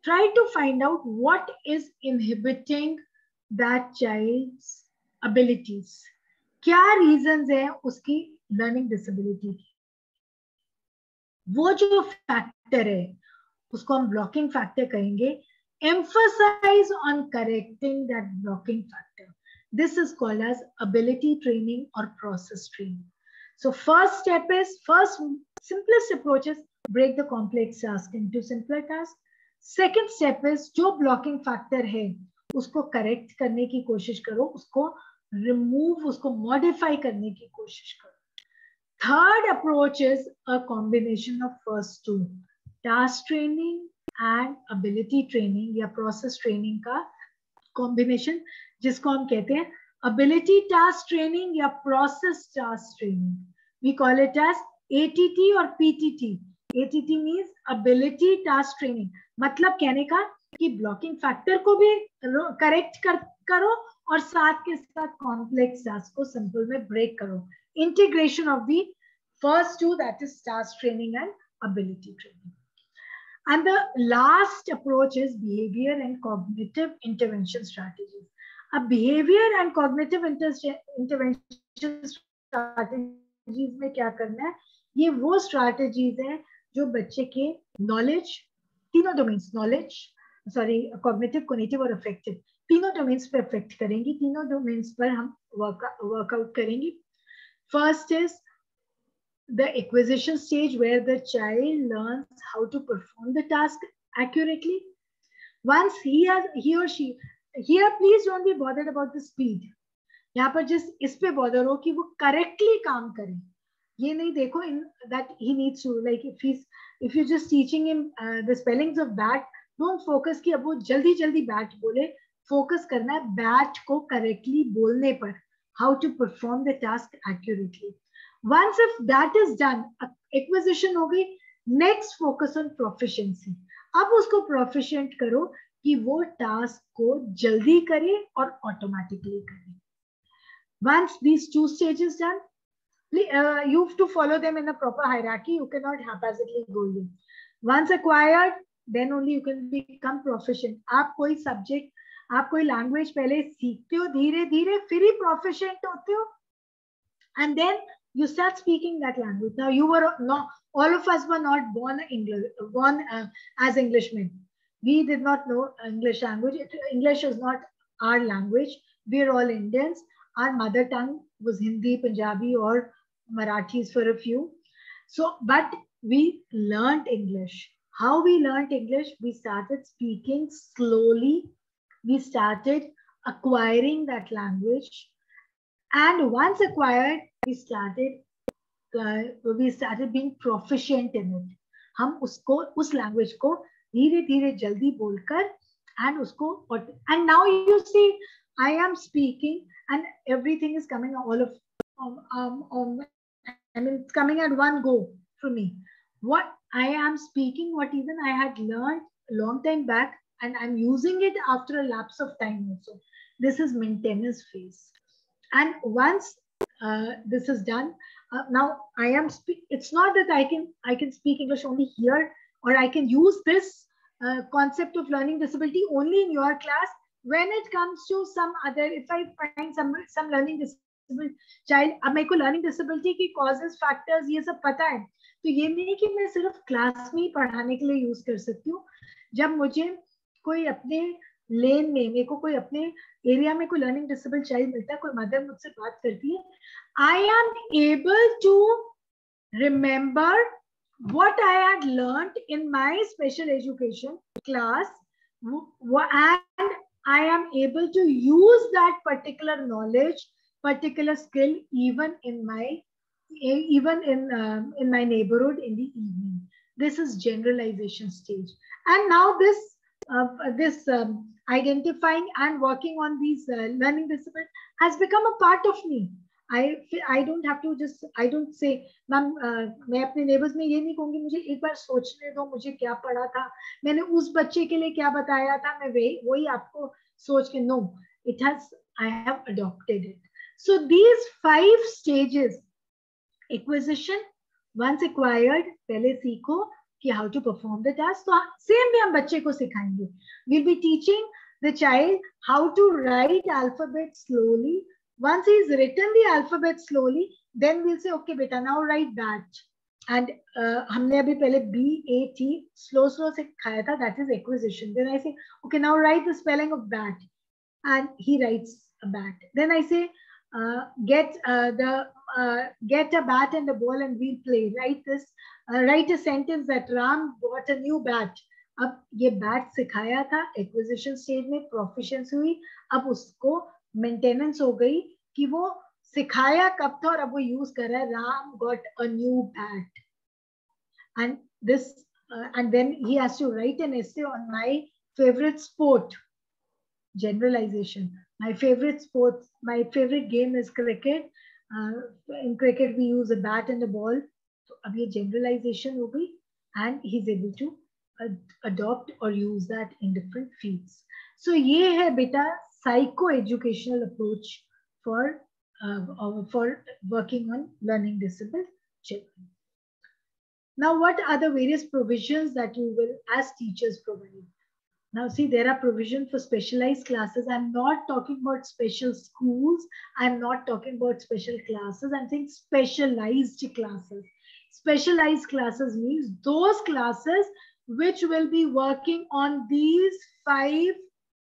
try to find out what is inhibiting that child's abilities. क्या reasons है उसकी learning disability की. वो जो factor है उसको हम blocking factor कहेंगे. Emphasize on correcting that blocking factor. This is called as ability training or process training. So first step is, first simplest approach is break the complex task into simpler tasks. Second step is जो blocking factor है उसको correct करने की कोशिश करो, उसको remove, उसको modify करने की कोशिश करो. Third approach is a combination of first two, task training and ability training या प्रोसेस ट्रेनिंग का कॉम्बिनेशन, जिसको हम कहते हैं एबिलिटी टास्क ट्रेनिंग या process task training. We call it as ATT और PTT. ATT means ability task training, मतलब कहने का कि ब्लॉकिंग फैक्टर को भी करेक्ट करो और साथ के साथ कॉम्प्लेक्स टास्क को सिंपल में ब्रेक करो. Integration of the first two, that is task training and ability training. And the last approach is behaviour and cognitive intervention strategies. अब behaviour and cognitive intervention strategies में क्या करना है, ये वो स्ट्रैटेजीज हैं जो बच्चे के नॉलेज, तीनों डोमेन्स, नॉलेज, कॉग्निटिव, कोग्निटिव और अफेक्टिव, तीनों डोमेन्स पे अफेक्ट करेंगी, तीनों डोमेन्स पर हम वर्कआउट करेंगी. First is the acquisition stage where the child learns how to perform the task accurately. Once he or she, here please don't be bothered about the speed. यहाँ पर जिस इस पे बॉदर हो कि वो करेक्टली काम करे, ये नहीं देखो in that he needs to, like if you're just teaching him the spellings of bat, don't focus कि अब वो जल्दी जल्दी बैट बोले. फोकस करना है बैट को करेक्टली बोलने पर, how to perform the task accurately. Once if that is done, acquisition हो गई, next focus on proficiency. अब उसको proficient करो कि वो task को जल्दी करे और automatically करे. Once these two stages done, you have to follow them in a proper hierarchy. You cannot haphazardly go in. Once acquired, then only you can become proficient. आप कोई subject, आप कोई language पहले सीखते हो धीरे धीरे, फिर ही proficient होते हो, and then you start speaking that language. Now you were not, all of us were not born as Englishmen. We did not know English language. English is not our language. We are all Indians. Our mother tongue was Hindi, Punjabi, or Marathis for a few. So, but we learned English. How we learned English? We started speaking slowly. We started acquiring that language. And once acquired, we started being proficient in it. हम उसको, उस language को धीरे धीरे जल्दी बोलकर, and now you see, I am speaking and everything is coming all of I mean, it's coming at one go for me. What I am speaking, what even I had learned a long time back, and I'm using it after a lapse of time also. This is maintenance phase. And once this is done, now I am it's not that I can speak English only here, or I can use this concept of learning disability only in your class. When it comes to some other, if I find some learning disabled child, अब मेरे को learning disability की causes, factors ये सब पता है, तो ये नहीं कि मैं सिर्फ क्लास में ही पढ़ाने के लिए यूज कर सकती हूँ. जब मुझे कोई अपने लेन में, मेरे को कोई अपने एरिया में कोई लर्निंग डिसेबल चाइल्ड मिलता है, कोई मदर मुझसे बात करती है, I am able to remember what I had learned in my special education class, and I am able to use that particular knowledge, particular skill even in my neighborhood in the evening. This is generalization stage. And now this identifying and working on these learning disciplines has become a part of me. I don't have to just, I don't say, ma'am मैं अपने neighbours में ये नहीं कहूंगी मुझे एक बार सोचने दो मुझे क्या पढ़ा था, मैंने उस बच्चे के लिए क्या बताया था, मैं वही आपको सोच के, no, it has, I have adopted it. So these 5 stages, acquisition, once acquired, पहले सीखो कि how to perform the task. तो same भी हम बच्चे को सिखाएंगे. We'll be teaching the child how to write alphabet slowly. Once he's written the alphabet slowly, then we'll say, okay, beta, now write that. And हमने अभी पहले B.A.T slow सिखाया था, that is acquisition. Then I say, okay, now write the spelling of bat, and he writes a bat. Then I say, get a bat and a ball and we'll play. Write a sentence that Ram bought a new bat. अब ये bat सिखाया था, acquisition stage में proficiency हुई, अब उसको maintenance हो गई कि वो सिखाया कब था और अब वो यूज कर रहा है. Ram got a new bat, and this and then he has to write an essay on my favorite sport. Generalization. My favorite sports, my favorite game is cricket. In cricket we use a bat and a ball. So अब ये generalization हो गई, and he's able to adopt or use that in different fields. So ये है बेटा psycho-educational approach for working on learning disabled children. Now, what are the various provisions that you will, as teachers, provide? Now, see, there are provisions for specialized classes. I'm not talking about special schools. I'm not talking about special classes. I'm saying specialized classes. Specialized classes means those classes which will be working on these 5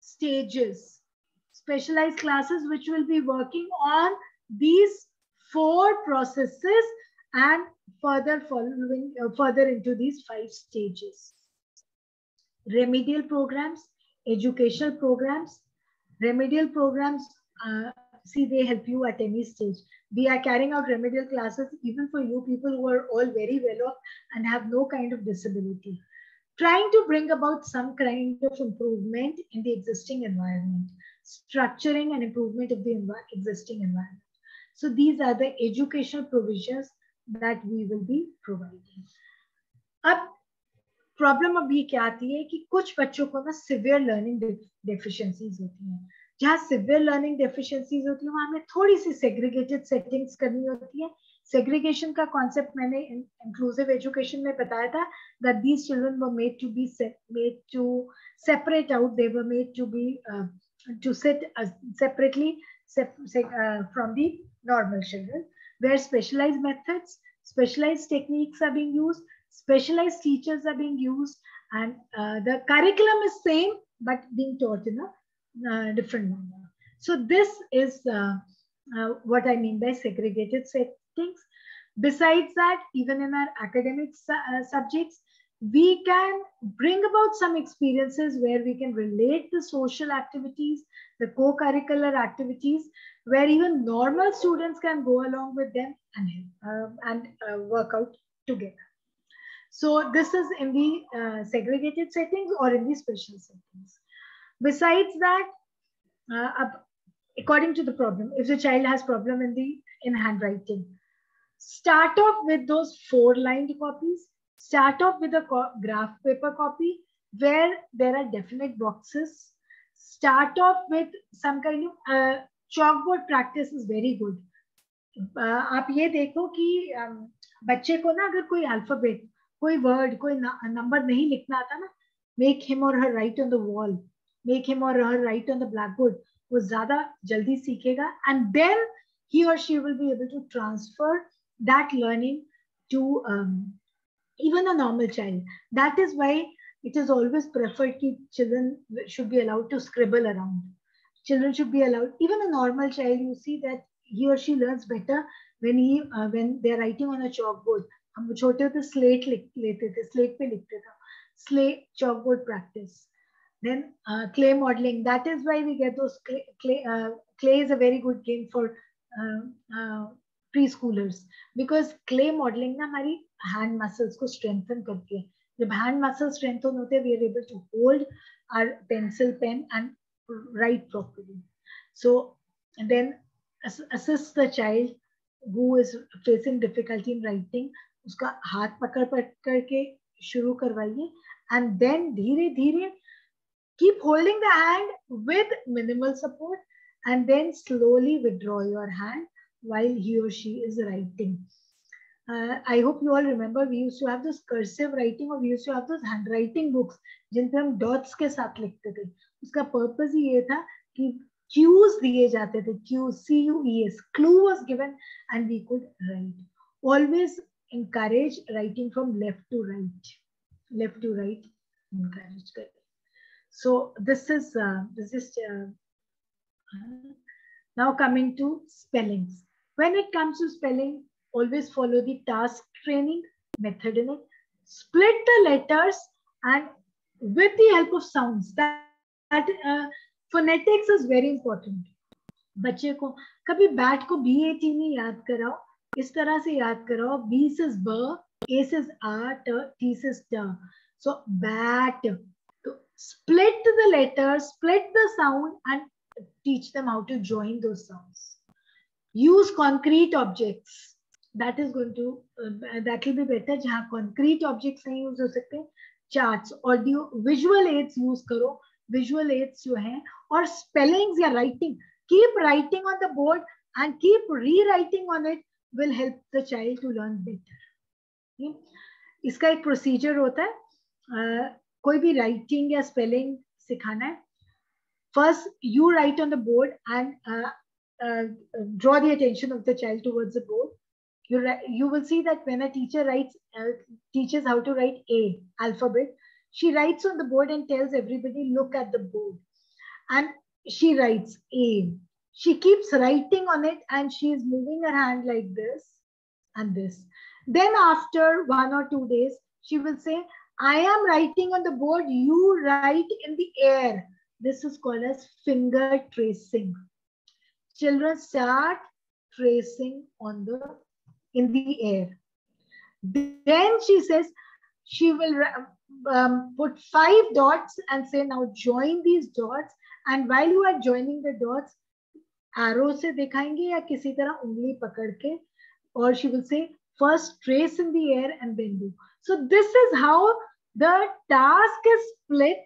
stages. Specialized classes which will be working on these 4 processes and further into these 5 stages. Remedial programs, educational programs. Remedial programs, see, they help you at any stage. We are carrying out remedial classes even for you people who are all very well off and have no kind of disability, trying to bring about some kind of improvement in the existing environment. structuring and improvement of the existing environment. So these are the educational provisions that we will be providing. अब problem अब ये क्या आती है कि कुछ बच्चों को ना सिवियर लर्निंग डेफिशिएंसीज होती हैं. जहाँ सिवियर लर्निंग डेफिशिएंसीज होती है वहाँ हमें थोड़ी सी सेग्रीगेटेड सेटिंग्स करनी होती है. सेग्रीगेशन का कॉन्सेप्ट मैंने इंक्लूसिव एजुकेशन में बताया था, that these children were made to separate out, they were made to be to sit separately from the normal children, where specialized methods, specialized techniques are being used, specialized teachers are being used, and the curriculum is same but being taught in a different manner. So this is what I mean by segregated settings. Besides that, even in our academic subjects, we can bring about some experiences where we can relate the social activities, the co-curricular activities, where even normal students can go along with them and work out together. So this is in the segregated settings or in the special settings. Besides that, according to the problem, if the child has problem in handwriting, start off with those 4-lined copies. Start off with a graph paper copy where there are definite boxes. Start off with some kind of chalkboard practice is very good. आप ये देखो कि बच्चे को ना अगर कोई alphabet, कोई वर्ड, कोई नंबर नहीं लिखना आता ना, make him or her write on the wall, make him or her write on the blackboard. वो ज़्यादा जल्दी सीखेगा, and then he or she will be able to transfer that learning to even a normal child. That is why it is always preferred that children should be allowed to scribble around. Children should be allowed, even a normal child, you see that he or she learns better when they are writing on a chalkboard. हम छोटे होते slate लेते थे, slate पे लिखते थे, slate chalkboard practice. Then clay modeling, that is why we get those clay is a very good game for preschoolers, because clay modeling ना हमारी hand muscles को strengthen करती है. जब hand muscles strengthen होते हैं, we are able to hold our pencil pen and write properly. So and then assist the child who is facing difficulty in writing. उसका हाथ पकड़ के शुरू करवाइए, and then धीरे धीरे keep holding the hand with minimal support, and then slowly withdraw your hand while he or she is writing. I hope you all remember we used to have this cursive writing, or we used to have those handwriting books जिन पे हम dots के साथ लिखते थे. उसका purpose ही ये था कि cues दिए जाते थे, cues, C-U-E-S, clue was given and we could write. Always encourage writing from left to right, encourage करें. So this is now coming to spellings. When it comes to spelling, always follow the task training method in it. Split the letters and with the help of sounds. Phonetics is very important. बच्चे को कभी bat को BAT नहीं याद कराओ, इस तरह से याद कराओ. B says B, A says A, T says T. So bat. So split the letters, split the sound, and teach them how to join those sounds. Use concrete objects. That is going to that will be better. जहाँ concrete objects नहीं use हो सकते, charts, audio, visual aids use करो. Visual aids जो हैं, और spellings या writing, keep writing on the board and keep rewriting on it will help the child to learn better. इसका एक procedure होता है. कोई भी writing या spelling सिखाना है, first you write on the board and draw the attention of the child towards the board. You will see that when a teacher teaches how to write A alphabet, she writes on the board and tells everybody, look at the board. And she writes A. She keeps writing on it and she is moving her hand like this and this. Then after 1 or 2 days, she will say, I am writing on the board, you write in the air. This is called as finger tracing. Children start tracing in the air. Then she says, she will put 5 dots and say, now join these dots and while you are joining the dots, arrow से दिखाएंगे या किसी तरह उंगली पकड़ के, or she will say first trace in the air and then do. So this is how the task is split.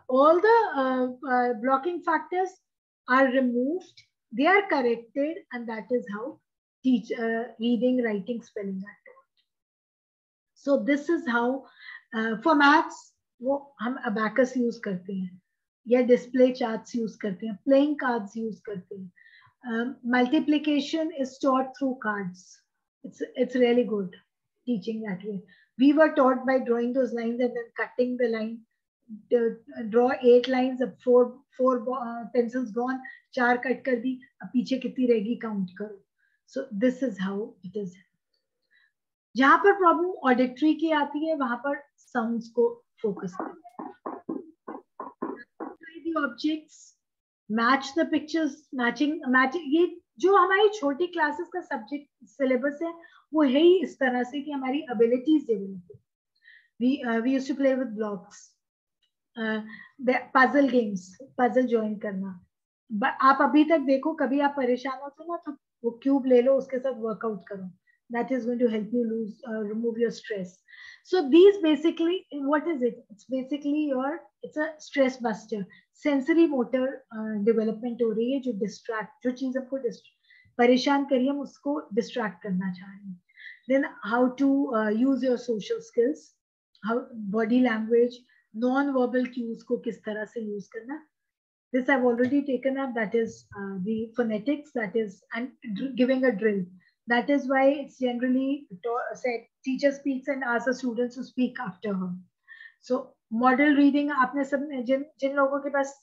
All the blocking factors are removed, they are corrected, and that is how reading, writing, spelling are taught. So this is how for maths वो हम abacus use करते हैं या display charts use करते हैं, playing cards use करते हैं. Multiplication is taught through cards. It's really good teaching that way. We were taught by drawing those lines and then cutting the line. Draw 8 lines, अब 4 pencils gone, 4 cut कर दी, अब पीछे कितनी रहेगी count करो. So this is how it is. जहाँ पर problem auditory की आती है वहां पर साउंड्स को फोकस करें. Objects, match the pictures, matching ये जो हमारी छोटी क्लासेस का सब्जेक्ट सिलेबस है वो है ही इस तरह से कि हमारी एबिलिटीज डेवलप हो. We used to play with blocks, puzzle games, puzzle join करना. आप अभी तक देखो, कभी आप परेशान होते ना तो वो क्यूब ले लो, उसके साथ वर्कआउट करो. That is going to help you remove your stress. So these basically, what is it? It's basically it's a stress buster. Sensory motor development हो रही है जो जो चीज आपको परेशान करिए हम उसको distract करना चाह रहे हैं. Then how to use your social skills, how body language, non-verbal cues को किस तरह से use करना. This I've already taken up. That is the phonetics. That is and giving a drill. That is why it's generally said teacher speaks and asks the students to speak after her. So model reading, आपने सब जिन लोगों के पास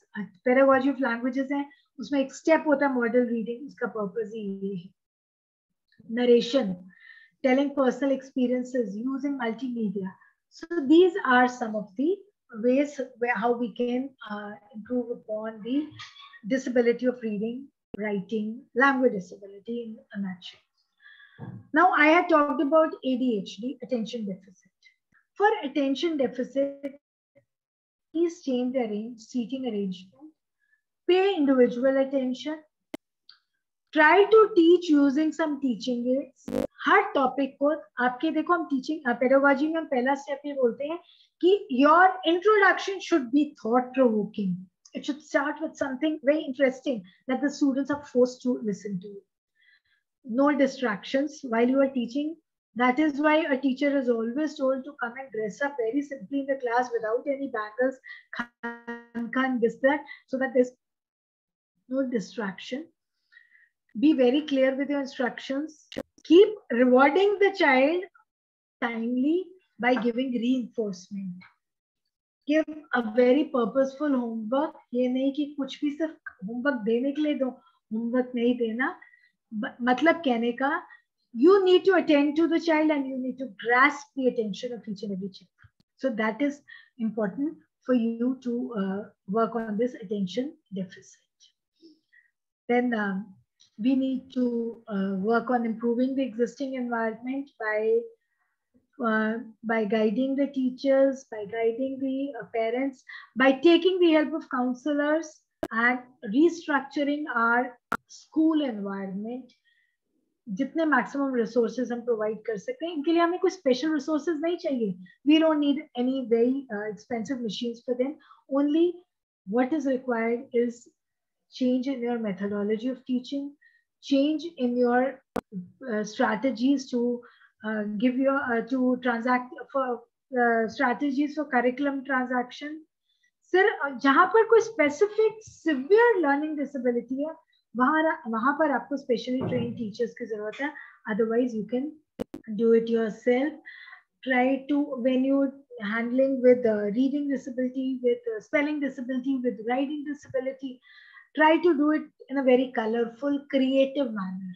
pedagogy of languages हैं उसमें एक step होता है model reading. उसका purpose ही ये है. Narration, telling personal experiences, using multimedia. So these are some of the ways how we can improve upon the disability of reading, writing, language disability in a nutshell. Now I had talked about ADHD, attention deficit. For attention deficit, please change the seating arrangement, pay individual attention, try to teach using some teaching aids. Her topic को आपके देखो हम teaching pedagogy में हम पहला step ये बोलते हैं कि your introduction should be thought provoking. It should start with something very interesting that the students are forced to listen to. No distractions while you are teaching. That is why a teacher is always told to come and dress up very simply in the class without any bangles, this, that, so that there's no distraction. Be very clear with your instructions. Keep rewarding the child timely by giving reinforcement. Give a very purposeful homework. ये नहीं कि कुछ भी सिर्फ homework देने के लिए दो, homework नहीं देना. मतलब कहने का, you need to attend to the child and you need to grasp the attention of each and every child. So that is important for you to work on this attention deficit. Then we need to work on improving the existing environment by guiding the teachers, by guiding the parents, by taking the help of counselors and restructuring our school environment. जितने maximum resources हम provide कर सकते हैं, इनके लिए हमें कोई special resources नहीं चाहिए. We don't need any very expensive machines for them. Only what is required is change in your methodology of teaching, change in your strategies to give your to transact for strategies for curriculum transaction. Sir, जहाँ पर कोई specific severe learning disability है, वहाँ पर आपको specially trained teachers की ज़रूरत है. Otherwise, you can do it yourself. Try to, when you're handling with reading disability, with spelling disability, with writing disability, try to do it in a very colorful, creative manner.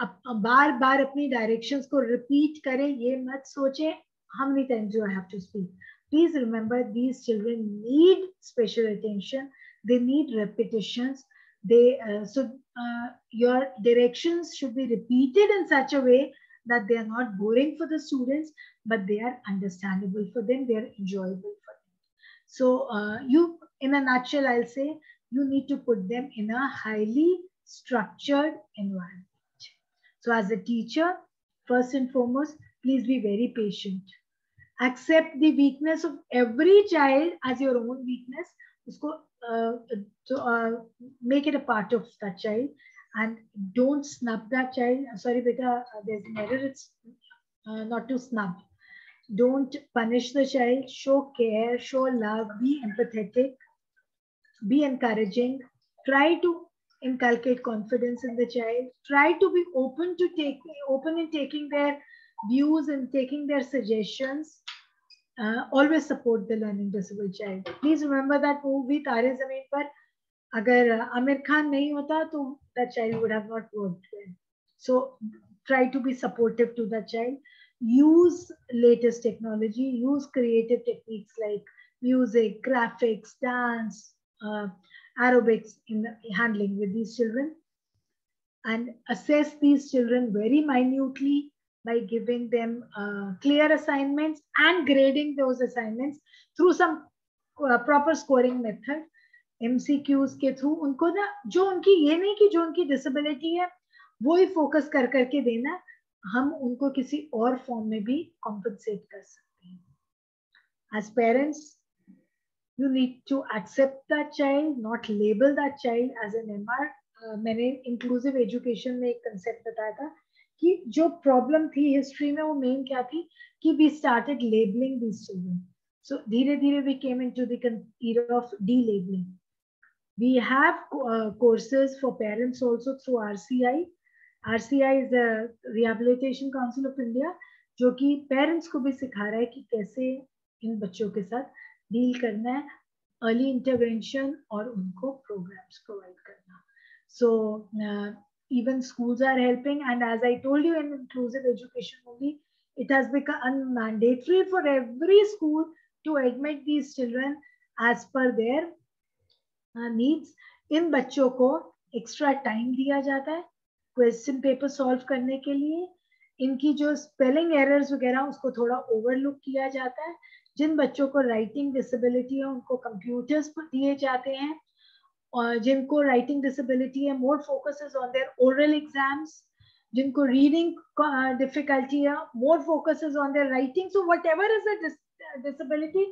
अब बार बार अपनी directions को repeat करें, ये मत सोचें how many times do I have to speak. Please remember, these children need special attention. They need repetitions. Your directions should be repeated in such a way that they are not boring for the students, but they are understandable for them, they are enjoyable for them. So you, in a nutshell, I'll say you need to put them in a highly structured environment. So as a teacher, first and foremost, please be very patient. Accept the weakness of every child as your own weakness. Usko, make it a part of that child, and don't snub that child. Sorry, beta, there's an error. It's not to snub. Don't punish the child. Show care, show love, be empathetic, be encouraging. Try to inculcate confidence in the child. Try to be open in taking their views and taking their suggestions. Always support the learning disabled child. Please remember that movie Tare Zameen Par, agar Amir Khan nahi hota, to that child would have not worked well. So try to be supportive to that child. Use latest technology. Use creative techniques like music, graphics, dance, aerobics in handling with these children, and assess these children very minutely by giving them clear assignments and grading those assignments through some proper scoring method. MCQs के through उनको ना, जो उनकी ये नहीं कि जो उनकी डिसेबिलिटी है वो ही फोकस कर करके देना, हम उनको किसी और फॉर्म में भी कॉम्पनसेट कर सकते हैं. As parents, you need to accept that child, not label that child as an MR. मैंने इंक्लूसिव एजुकेशन में एक कंसेप्ट बताया था कि जो प्रॉब्लम थी हिस्ट्री में वो मेन क्या थी कि we started labelling these children. So धीरे धीरे we came into the era of de-labeling. We have courses for parents also through RCI. RCI is the Rehabilitation Council of India, जो कि पेरेंट्स को भी सिखा रहा है कि कैसे इन बच्चों के साथ डील करना है, अर्ली इंटरवेंशन और उनको प्रोग्राम्स प्रोवाइड करना. So even schools are helping, and as I told you, in inclusive education only, it has become mandatory for every school to admit these children as per their needs. इन बच्चों को extra time दिया जाता है question paper solve करने के लिए. इनकी जो स्पेलिंग एरर्स वगैरह उसको थोड़ा ओवरलुक किया जाता है. जिन बच्चों को राइटिंग डिसेबिलिटी है उनको कंप्यूटर्स दिए जाते हैं, और जिनको राइटिंग डिसेबिलिटी है more focuses on their oral exams. जिनको रीडिंग डिफिकल्टी है more focuses on their writing. So whatever is the disability,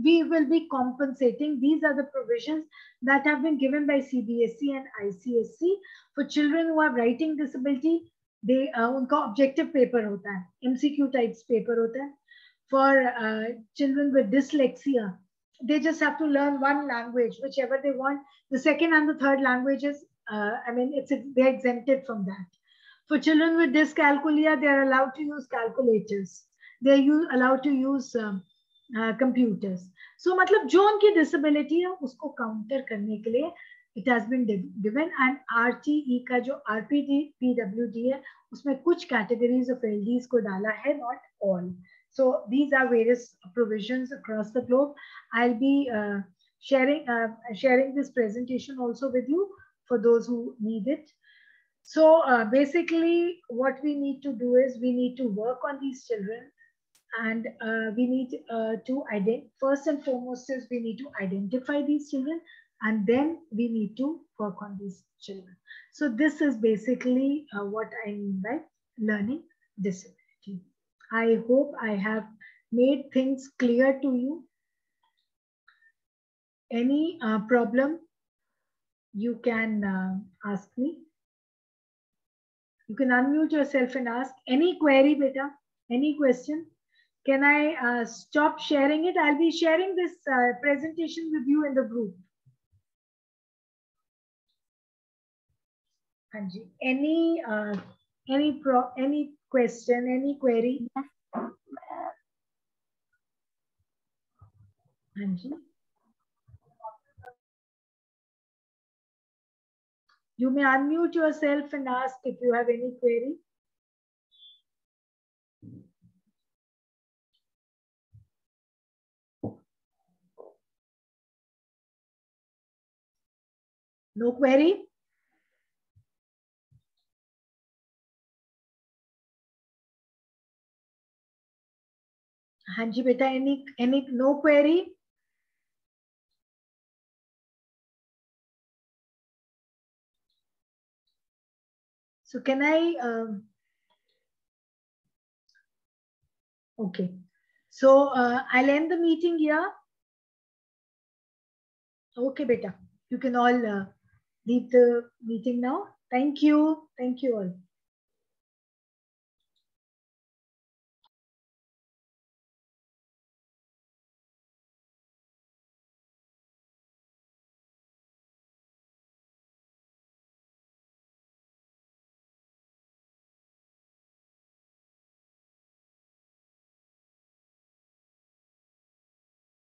we will be compensating. These are the provisions that have been given by CBSE and ICSE for children who have writing disability. They unka objective paper hota hai, MCQ types paper hota hai. For children with dyslexia, they just have to learn one language, whichever they want. The second and the third languages, they're exempted from that. For children with dyscalculia, they are allowed to use calculators. They're allowed to use computers. So मतलब जो उनकी disability है उसको counter करने के लिए it has been given. And RTE का जो RPWD है उसमें कुछ categories of LDs को डाला है, not all. So these are various provisions across the globe. I'll be sharing this presentation also with you for those who need it. So basically what we need to do is we need to work on these children, and we need to first and foremost is we need to identify these children, and then we need to work on these children. So this is basically what I mean by learning disability. I hope I have made things clear to you. Any problem, you can ask me. You can unmute yourself and ask any query, beta, any question. Can I stop sharing it? I'll be sharing this presentation with you in the group. Anji, any question, any query? Anji, you may unmute yourself and ask if you have any query. No query? Hanji beta, any no query? So can I, okay. So I'll end the meeting here. Okay, beta. You can all leave the meeting now. Thank you. Thank you all.